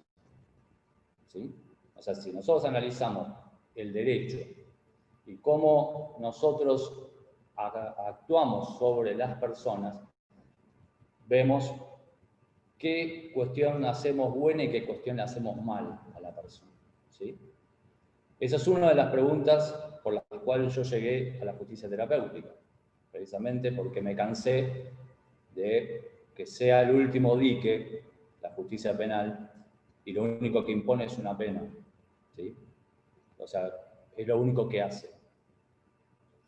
¿Sí? O sea, si nosotros analizamos el derecho y cómo nosotros actuamos sobre las personas, vemos qué cuestión hacemos buena y qué cuestión le hacemos mal a la persona. ¿Sí? Esa es una de las preguntas por las cuales yo llegué a la justicia terapéutica, precisamente porque me cansé de que sea el último dique, la justicia penal, y lo único que impone es una pena. ¿Sí? O sea, es lo único que hace.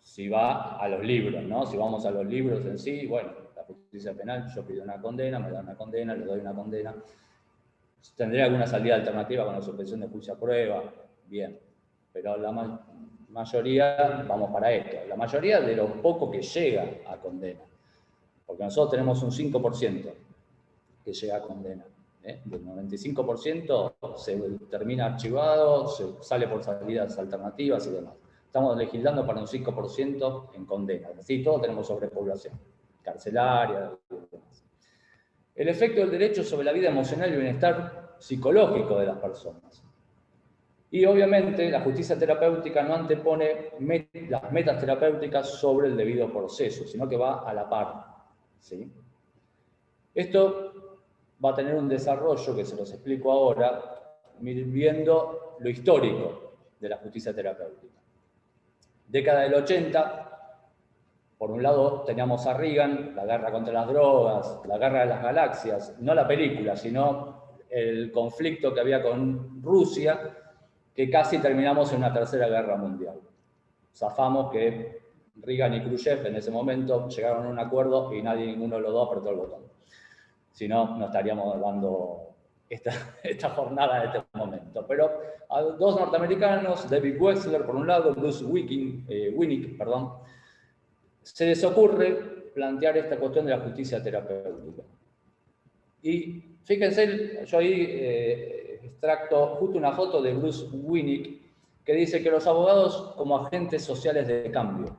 Si va a los libros, ¿no? Si vamos a los libros en sí, bueno, la justicia penal, yo pido una condena, me dan una condena, le doy una condena. ¿Tendría alguna salida alternativa con la suspensión de juicio a prueba? Bien. Pero la mayoría, vamos para esto, la mayoría de lo poco que llega a condena. Porque nosotros tenemos un 5% que llega a condena. Del 95% se termina archivado, se sale por salidas alternativas y demás. Estamos legislando para un 5% en condena. Así todos tenemos sobrepoblación carcelaria y demás. el efecto del derecho sobre la vida emocional y el bienestar psicológico de las personas. Y obviamente la justicia terapéutica no antepone las metas terapéuticas sobre el debido proceso, sino que va a la par, ¿sí? Esto va a tener un desarrollo que se los explico ahora, viendo lo histórico de la justicia terapéutica. Década del 80, por un lado teníamos a Reagan, la guerra contra las drogas, la guerra de las galaxias, no la película, sino el conflicto que había con Rusia, que casi terminamos en una tercera guerra mundial. Zafamos que Reagan y Khrushchev en ese momento llegaron a un acuerdo y ninguno de los dos apretó el botón. Si no, no estaríamos dando esta jornada en este momento. Pero a dos norteamericanos, David Wexler por un lado, Bruce Winnick, se les ocurre plantear esta cuestión de la justicia terapéutica. Y fíjense, yo ahí extracto justo una foto de Bruce Winnick que dice que los abogados como agentes sociales de cambio,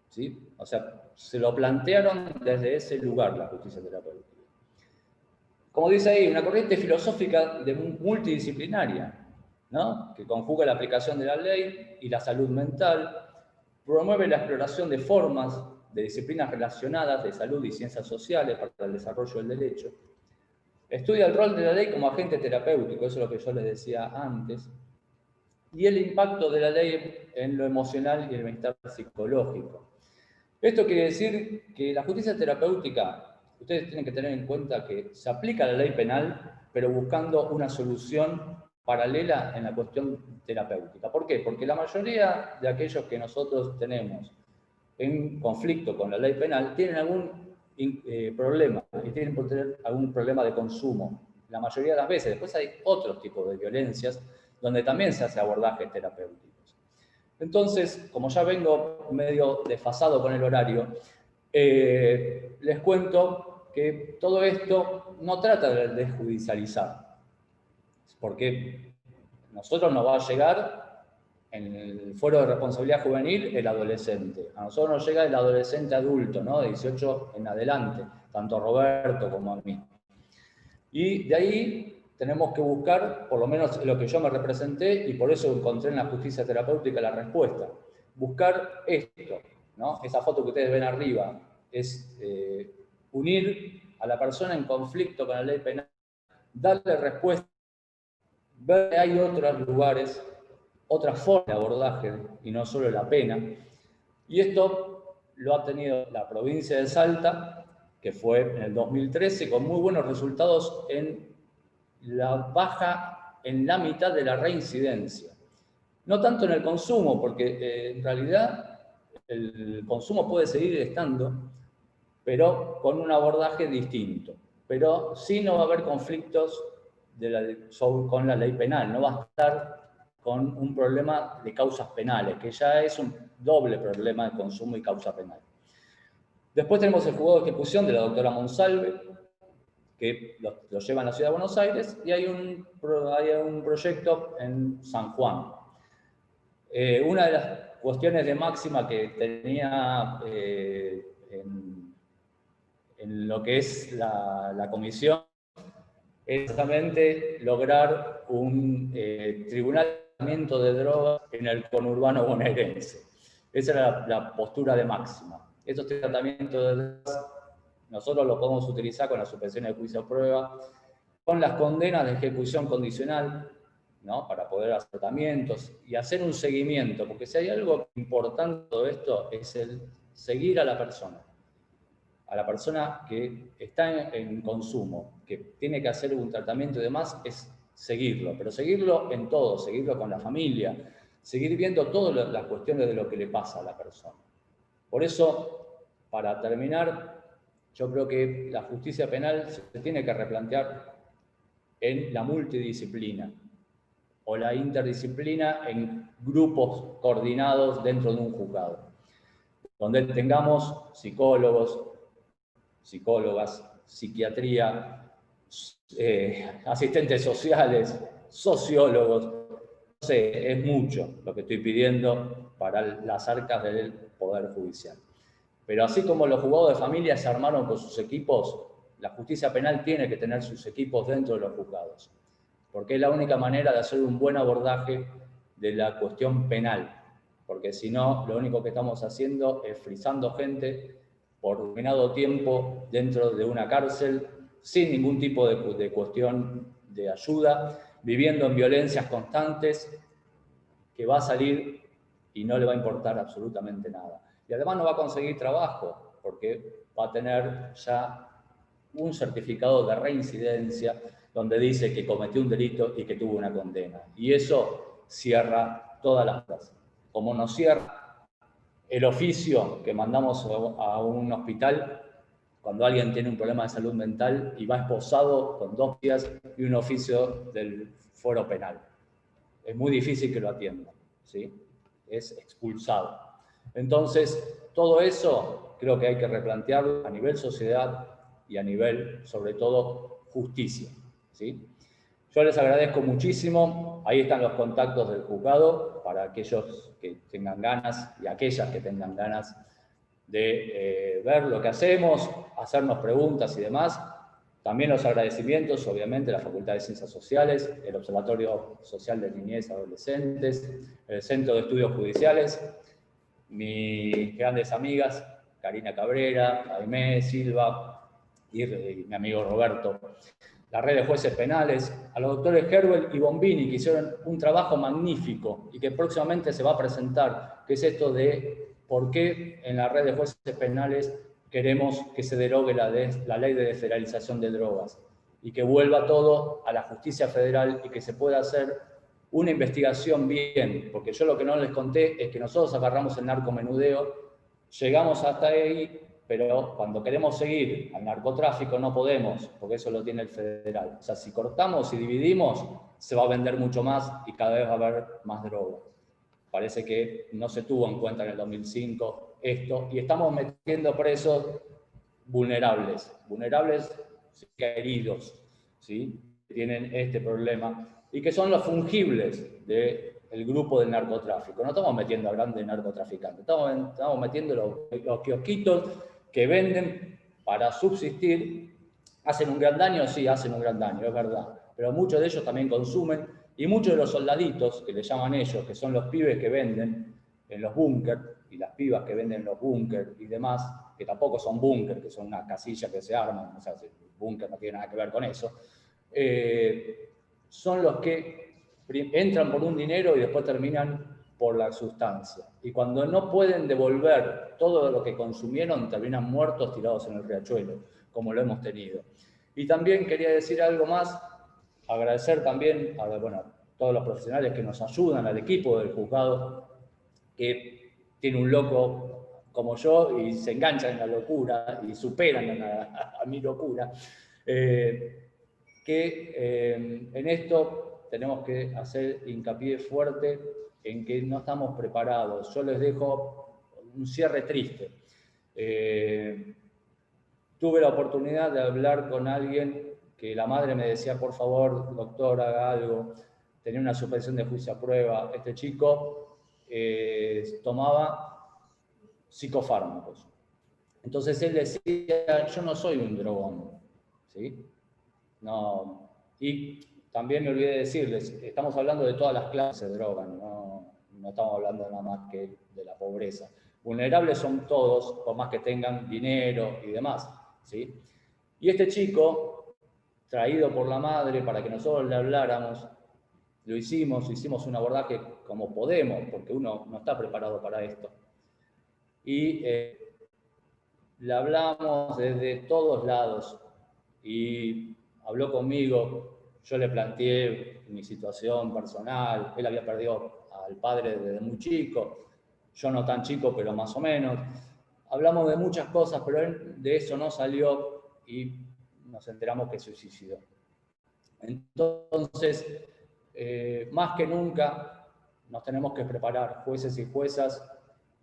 ¿sí? O sea, se lo plantearon desde ese lugar la justicia terapéutica. Como dice ahí, una corriente filosófica multidisciplinaria, ¿no? Que conjuga la aplicación de la ley y la salud mental, promueve la exploración de formas de disciplinas relacionadas de salud y ciencias sociales para el desarrollo del derecho, estudia el rol de la ley como agente terapéutico, eso es lo que yo les decía antes, y el impacto de la ley en lo emocional y el bienestar psicológico. Esto quiere decir que la justicia terapéutica, ustedes tienen que tener en cuenta que se aplica la ley penal, pero buscando una solución paralela en la cuestión terapéutica. ¿Por qué? Porque la mayoría de aquellos que nosotros tenemos en conflicto con la ley penal tienen algún problema, y tienen por tener algún problema de consumo, la mayoría de las veces. Después hay otros tipos de violencias donde también se hace abordajes terapéuticos. Entonces, como ya vengo medio desfasado con el horario, les cuento que todo esto no trata de desjudicializar, porque nosotros nos va a llegar en el fuero de responsabilidad juvenil el adolescente. A nosotros nos llega el adolescente adulto, ¿no? De 18 en adelante, tanto a Roberto como a mí. Y de ahí tenemos que buscar, por lo menos lo que yo me representé, y por eso encontré en la justicia terapéutica la respuesta. Buscar esto, ¿no? Esa foto que ustedes ven arriba es unir a la persona en conflicto con la ley penal, darle respuesta, ver que hay otros lugares, otra forma de abordaje y no solo la pena. Y esto lo ha tenido la provincia de Salta, que fue en el 2013, con muy buenos resultados en la baja, en la mitad de la reincidencia. No tanto en el consumo, porque en realidad el consumo puede seguir estando, pero con un abordaje distinto. Pero sí no va a haber conflictos con la ley penal, no va a estar con un problema de causas penales, que ya es un doble problema de consumo y causa penal. Después tenemos el juzgado de ejecución de la doctora Monsalve, que lo lleva en la ciudad de Buenos Aires, y hay un proyecto en San Juan. Una de las cuestiones de máxima que tenía en lo que es la comisión es justamente lograr un tribunal de drogas en el conurbano bonaerense. Esa era la postura de máxima. Estos tratamientos de drogas nosotros los podemos utilizar con la suspensión de juicio a prueba, con las condenas de ejecución condicional, ¿no? Para poder hacer tratamientos y hacer un seguimiento, porque si hay algo importante de todo esto es el seguir a la persona que está en consumo, que tiene que hacer un tratamiento y demás, es seguirlo, pero seguirlo en todo, seguirlo con la familia, seguir viendo todas las cuestiones de lo que le pasa a la persona. Por eso, para terminar, yo creo que la justicia penal se tiene que replantear en la multidisciplina o la interdisciplina en grupos coordinados dentro de un juzgado, donde tengamos psicólogos, psicólogas, psiquiatría, asistentes sociales, sociólogos. No sé, es mucho lo que estoy pidiendo para las arcas del Poder Judicial. Pero así como los juzgados de familia se armaron con sus equipos, la justicia penal tiene que tener sus equipos dentro de los juzgados, porque es la única manera de hacer un buen abordaje de la cuestión penal, porque si no, lo único que estamos haciendo es frisando gente por determinado tiempo dentro de una cárcel, sin ningún tipo de cuestión de ayuda, viviendo en violencias constantes, que va a salir y no le va a importar absolutamente nada. Y además no va a conseguir trabajo, porque va a tener ya un certificado de reincidencia donde dice que cometió un delito y que tuvo una condena. Y eso cierra todas las cosas. Como nos cierra el oficio que mandamos a un hospital cuando alguien tiene un problema de salud mental y va esposado con 2 días y un oficio del fuero penal. Es muy difícil que lo atiendan, ¿sí? Es expulsado. Entonces, todo eso creo que hay que replantearlo a nivel sociedad y a nivel, sobre todo, justicia, ¿sí? Yo les agradezco muchísimo. Ahí están los contactos del juzgado para aquellos que tengan ganas y aquellas que tengan ganas de ver lo que hacemos, hacernos preguntas y demás. También los agradecimientos, obviamente, a la Facultad de Ciencias Sociales, el Observatorio Social de Niñez y Adolescentes, el Centro de Estudios Judiciales, mis grandes amigas, Karina Cabrera, Jaime Silva y mi amigo Roberto, la red de jueces penales, a los doctores Herbel y Bombini, que hicieron un trabajo magnífico y que próximamente se va a presentar, que es esto de por qué en la red de jueces penales queremos que se derogue la ley de desfederalización de drogas y que vuelva todo a la justicia federal y que se pueda hacer una investigación bien, porque yo lo que no les conté es que nosotros agarramos el narcomenudeo, llegamos hasta ahí, pero cuando queremos seguir al narcotráfico no podemos, porque eso lo tiene el federal. O sea, si cortamos y dividimos, se va a vender mucho más y cada vez va a haber más droga. Parece que no se tuvo en cuenta en el 2005 esto, y estamos metiendo presos vulnerables heridos, ¿sí? Que tienen este problema, y que son los fungibles del grupo del narcotráfico. No estamos metiendo a grandes narcotraficantes, estamos metiendo los kiosquitos que venden para subsistir. ¿Hacen un gran daño? Sí, hacen un gran daño, es verdad. Pero muchos de ellos también consumen, y muchos de los soldaditos, que le llaman ellos, que son los pibes que venden en los búnker, y las pibas que venden en los búnker y demás, que tampoco son búnker, que son unas casillas que se arman, o sea, el búnker no tiene nada que ver con eso, son los que entran por un dinero y después terminan por la sustancia. Y cuando no pueden devolver todo lo que consumieron, terminan muertos tirados en el riachuelo, como lo hemos tenido. Y también quería decir algo más, agradecer también a todos los profesionales que nos ayudan, al equipo del juzgado, que tiene un loco como yo y se enganchan en la locura y superan a mi locura, en esto tenemos que hacer hincapié fuerte en que no estamos preparados. Yo les dejo un cierre triste. Tuve la oportunidad de hablar con alguien que la madre me decía, por favor, doctor, haga algo. Tenía una suspensión de juicio a prueba. Este chico tomaba psicofármacos. Entonces él decía, yo no soy un drogón, ¿sí? No. Y también me olvidé de decirles, estamos hablando de todas las clases de drogas, no estamos hablando nada más que de la pobreza. Vulnerables son todos, por más que tengan dinero y demás, ¿sí? Y este chico, traído por la madre para que nosotros le habláramos, lo hicimos un abordaje como podemos, porque uno no está preparado para esto. Y le hablamos desde todos lados y habló conmigo, yo le planteé mi situación personal, él había perdido al padre desde muy chico, yo no tan chico, pero más o menos. Hablamos de muchas cosas, pero él de eso no salió y nos enteramos que se suicidó. Entonces, más que nunca, nos tenemos que preparar, jueces y juezas,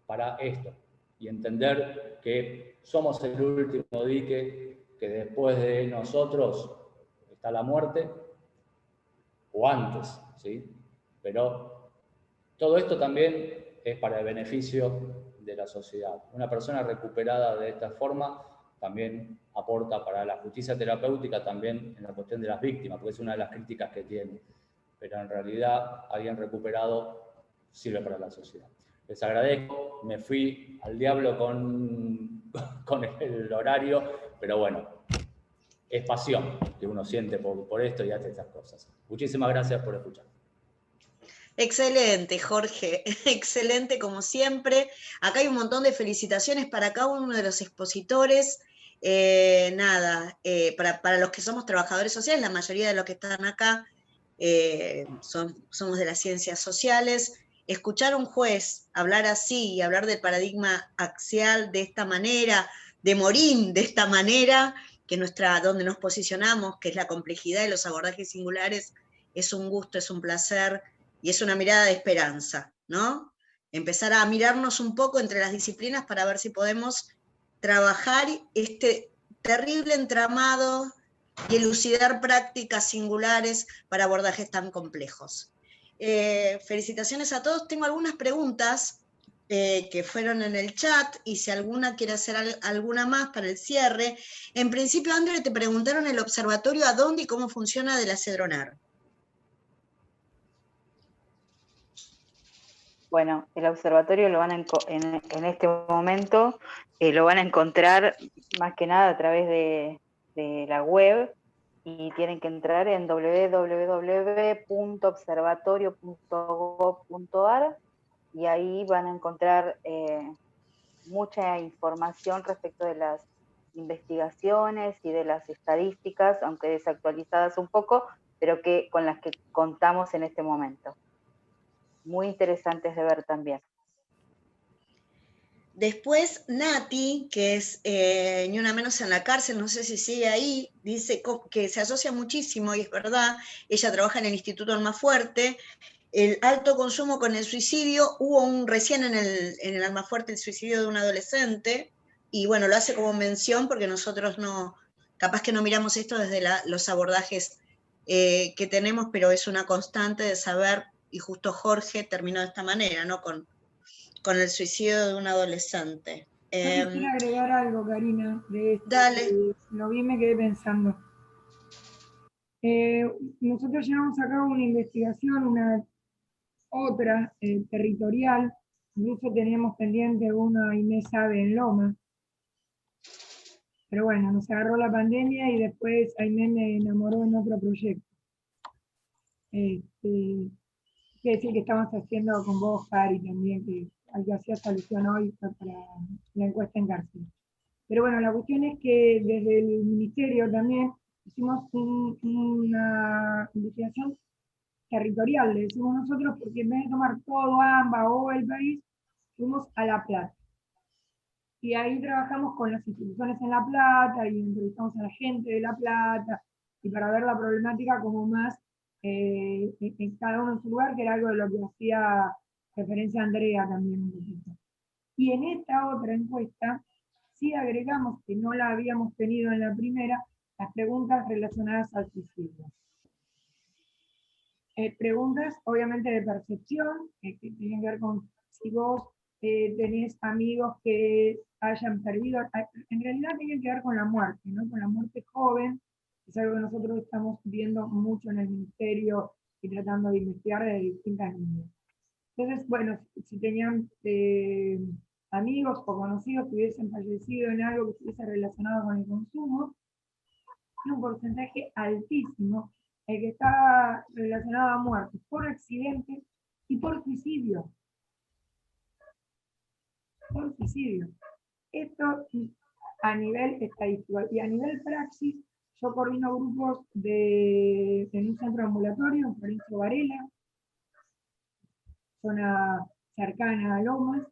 para esto y entender que somos el último dique, que después de nosotros está la muerte, o antes, ¿sí? Pero todo esto también es para el beneficio de la sociedad. Una persona recuperada de esta forma también aporta para la justicia terapéutica también en la cuestión de las víctimas, porque es una de las críticas que tiene. Pero en realidad alguien recuperado sirve para la sociedad. Les agradezco, me fui al diablo con el horario, pero bueno, es pasión que uno siente por esto y hace estas cosas. Muchísimas gracias por escuchar. Excelente, Jorge, excelente como siempre. Acá hay un montón de felicitaciones para cada uno de los expositores. Para los que somos trabajadores sociales, la mayoría de los que están acá somos de las ciencias sociales. Escuchar a un juez hablar así y hablar del paradigma axial de esta manera, de Morín de esta manera, que donde nos posicionamos, que es la complejidad de los abordajes singulares, es un gusto, es un placer y es una mirada de esperanza, ¿no? Empezar a mirarnos un poco entre las disciplinas para ver si podemos trabajar este terrible entramado y elucidar prácticas singulares para abordajes tan complejos. Felicitaciones a todos. Tengo algunas preguntas que fueron en el chat, y si alguna quiere hacer alguna más para el cierre. En principio, André, te preguntaron el observatorio a dónde y cómo funciona de la Cedronar. Bueno, el observatorio lo van en este momento, lo van a encontrar más que nada a través de la web, y tienen que entrar en www.observatorio.gov.ar, y ahí van a encontrar mucha información respecto de las investigaciones y de las estadísticas, aunque desactualizadas un poco, pero con las que contamos en este momento. Muy interesantes de ver también. Después Nati, que es Ni Una Menos en la Cárcel, no sé si sigue ahí, dice que se asocia muchísimo, y es verdad, ella trabaja en el Instituto Almafuerte, el alto consumo con el suicidio. Hubo recién en el Almafuerte el suicidio de un adolescente, y bueno, lo hace como mención porque nosotros capaz que no miramos esto desde los abordajes que tenemos, pero es una constante de saber, y justo Jorge terminó de esta manera, ¿no? Con el suicidio de un adolescente. Yo quisiera agregar algo, Karina, de esto. Dale. Lo vi y me quedé pensando. Nosotros llevamos a cabo una investigación, otra territorial, incluso teníamos pendiente una Inés Sabe en Loma, pero bueno, nos agarró la pandemia y después Aimé me enamoró en otro proyecto. Quiere decir que estamos haciendo con vos, Cari, también, que al que hacías alusión hoy para la encuesta en cárcel. Pero bueno, la cuestión es que desde el ministerio también hicimos una investigación territorial, le decimos nosotros, porque en vez de tomar todo AMBA o el país, fuimos a La Plata. Y ahí trabajamos con las instituciones en La Plata y entrevistamos a la gente de La Plata, y para ver la problemática como más en cada uno en su lugar, que era algo de lo que hacía referencia a Andrea también un poquito. Y en esta otra encuesta sí agregamos, que no la habíamos tenido en la primera, las preguntas relacionadas al suicidio. Preguntas obviamente de percepción, que tienen que ver con si vos tenés amigos que hayan perdido, en realidad tienen que ver con la muerte, ¿no? Con la muerte joven, es algo que nosotros estamos viendo mucho en el ministerio y tratando de investigar de distintas líneas. Entonces, bueno, si tenían amigos o conocidos que hubiesen fallecido en algo que estuviese relacionado con el consumo, y un porcentaje altísimo el que está relacionado a muertes por accidente y por suicidio. Por suicidio. Esto a nivel estadístico. Y a nivel praxis, yo coordino grupos en un centro ambulatorio, en Florencio Varela, zona cercana a Lomas.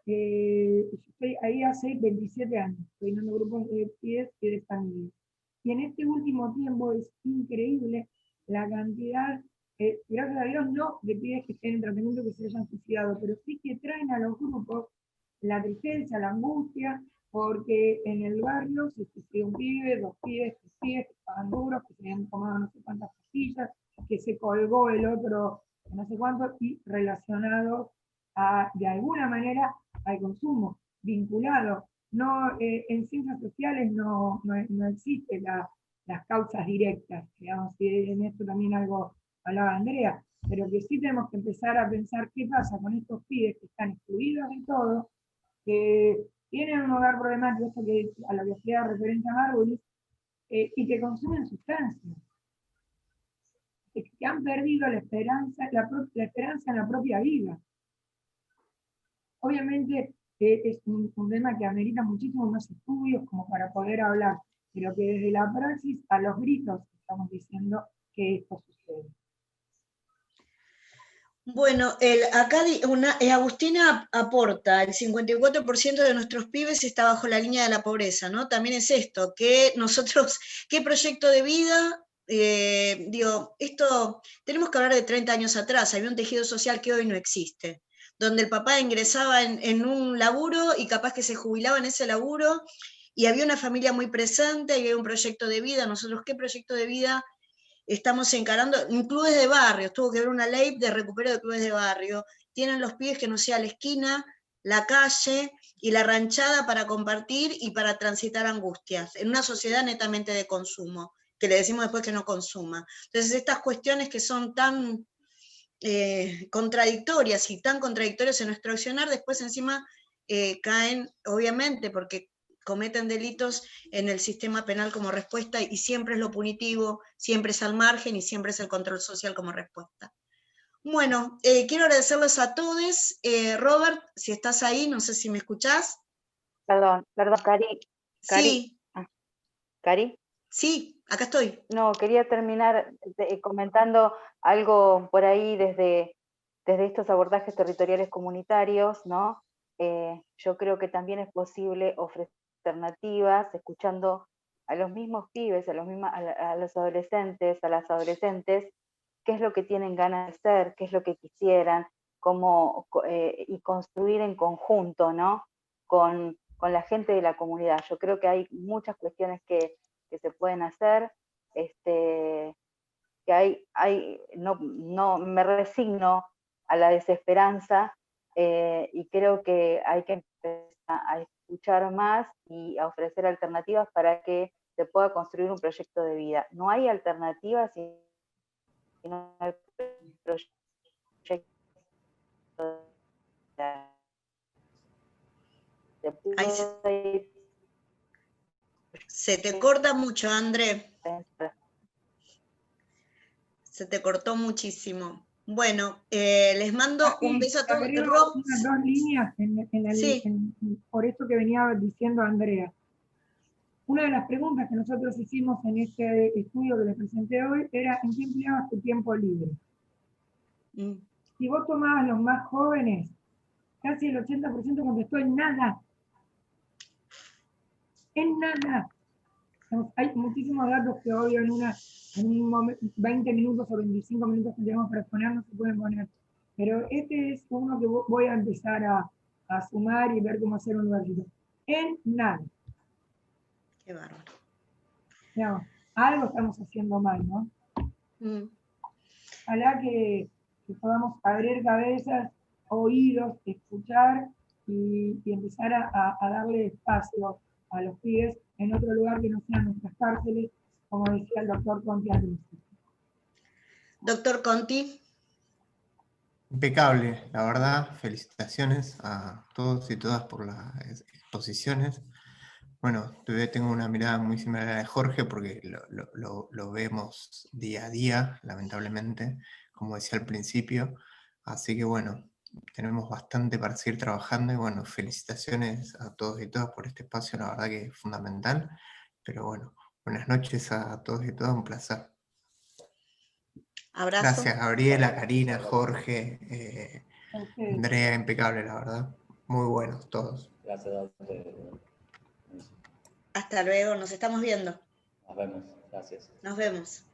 Estoy ahí hace 27 años, coordinando grupos de pies y de familia. Y en este último tiempo es increíble la cantidad, gracias a Dios, no de pibes que estén en tratamiento que se hayan suicidado, pero sí que traen a los grupos la tristeza, la angustia, porque en el barrio se suicidó un pibe, dos pibes, tres pibes que estaban duros, que se habían tomado no sé cuántas pastillas, que se colgó el otro no sé cuánto, y relacionado de alguna manera al consumo, vinculado no, en ciencias sociales no existen las causas directas, digamos, y en esto también algo hablaba Andrea, pero que sí tenemos que empezar a pensar qué pasa con estos pibes que están excluidos de todo, que tienen un hogar problemático, esto que a lo que hacía referencia a Margulis, y que consumen sustancias, que han perdido la esperanza en la propia vida. Obviamente es un tema que amerita muchísimos más estudios como para poder hablar, pero que desde la praxis a los gritos estamos diciendo que esto sucede. Bueno, acá Agustina aporta, el 54% de nuestros pibes está bajo la línea de la pobreza, ¿no? También es esto, que nosotros, ¿qué proyecto de vida? Esto, tenemos que hablar de 30 años atrás, había un tejido social que hoy no existe, donde el papá ingresaba en un laburo y capaz que se jubilaba en ese laburo, y había una familia muy presente, y había un proyecto de vida. Nosotros, ¿qué proyecto de vida estamos encarando? En clubes de barrio, tuvo que haber una ley de recupero de clubes de barrio, tienen los pibes que no sea la esquina, la calle y la ranchada para compartir y para transitar angustias, en una sociedad netamente de consumo, que le decimos después que no consuma. Entonces estas cuestiones que son tan contradictorias y tan contradictorias en nuestro accionar, después encima caen, obviamente, porque cometen delitos en el sistema penal como respuesta, y siempre es lo punitivo, siempre es al margen y siempre es el control social como respuesta. Bueno, quiero agradecerles a todos. Robert, si estás ahí, no sé si me escuchás. Perdón, Cari. Sí. ¿Cari? Sí, acá estoy. No, quería terminar comentando algo por ahí desde estos abordajes territoriales comunitarios, ¿no? Yo creo que también es posible ofrecer alternativas, escuchando a los mismos pibes, a los adolescentes, a las adolescentes, qué es lo que tienen ganas de hacer, qué es lo que quisieran, y construir en conjunto, ¿no? Con la gente de la comunidad. Yo creo que hay muchas cuestiones que se pueden hacer, que no me resigno a la desesperanza, y creo que hay que empezar a escuchar más y a ofrecer alternativas para que se pueda construir un proyecto de vida. No hay alternativas si no hay proyecto de vida. Se te corta mucho, André. Se te cortó muchísimo. Bueno, les mando un beso a todos. Agrego unas 2 líneas por esto que venía diciendo Andrea. Una de las preguntas que nosotros hicimos en este estudio que les presenté hoy era: ¿en qué empleabas tu tiempo libre? Si vos tomabas los más jóvenes, casi el 80% contestó en nada. En nada. Hay muchísimos datos que hoy en un 20 minutos o 25 minutos que tenemos para exponer no se pueden poner. Pero este es uno que voy a empezar a sumar y ver cómo hacer un lugarcito. En nada. Qué bárbaro. Digamos, algo estamos haciendo mal, ¿no? Ojalá que podamos abrir cabezas, oídos, escuchar y empezar a darle espacio a los pibes en otro lugar que no sean nuestras cárceles, como decía el doctor Conti al principio. Doctor Conti. Impecable, la verdad. Felicitaciones a todos y todas por las exposiciones. Bueno, todavía tengo una mirada muy similar a la de Jorge porque lo vemos día a día, lamentablemente, como decía al principio. Así que bueno, tenemos bastante para seguir trabajando y bueno, felicitaciones a todos y todas por este espacio, la verdad que es fundamental. Pero bueno, buenas noches a todos y todas, un placer. Abrazo. Gracias, Gabriela, Karina, Jorge, Andrea, impecable, la verdad. Muy buenos todos. Gracias a ustedes. Hasta luego, nos estamos viendo. Nos vemos, gracias. Nos vemos.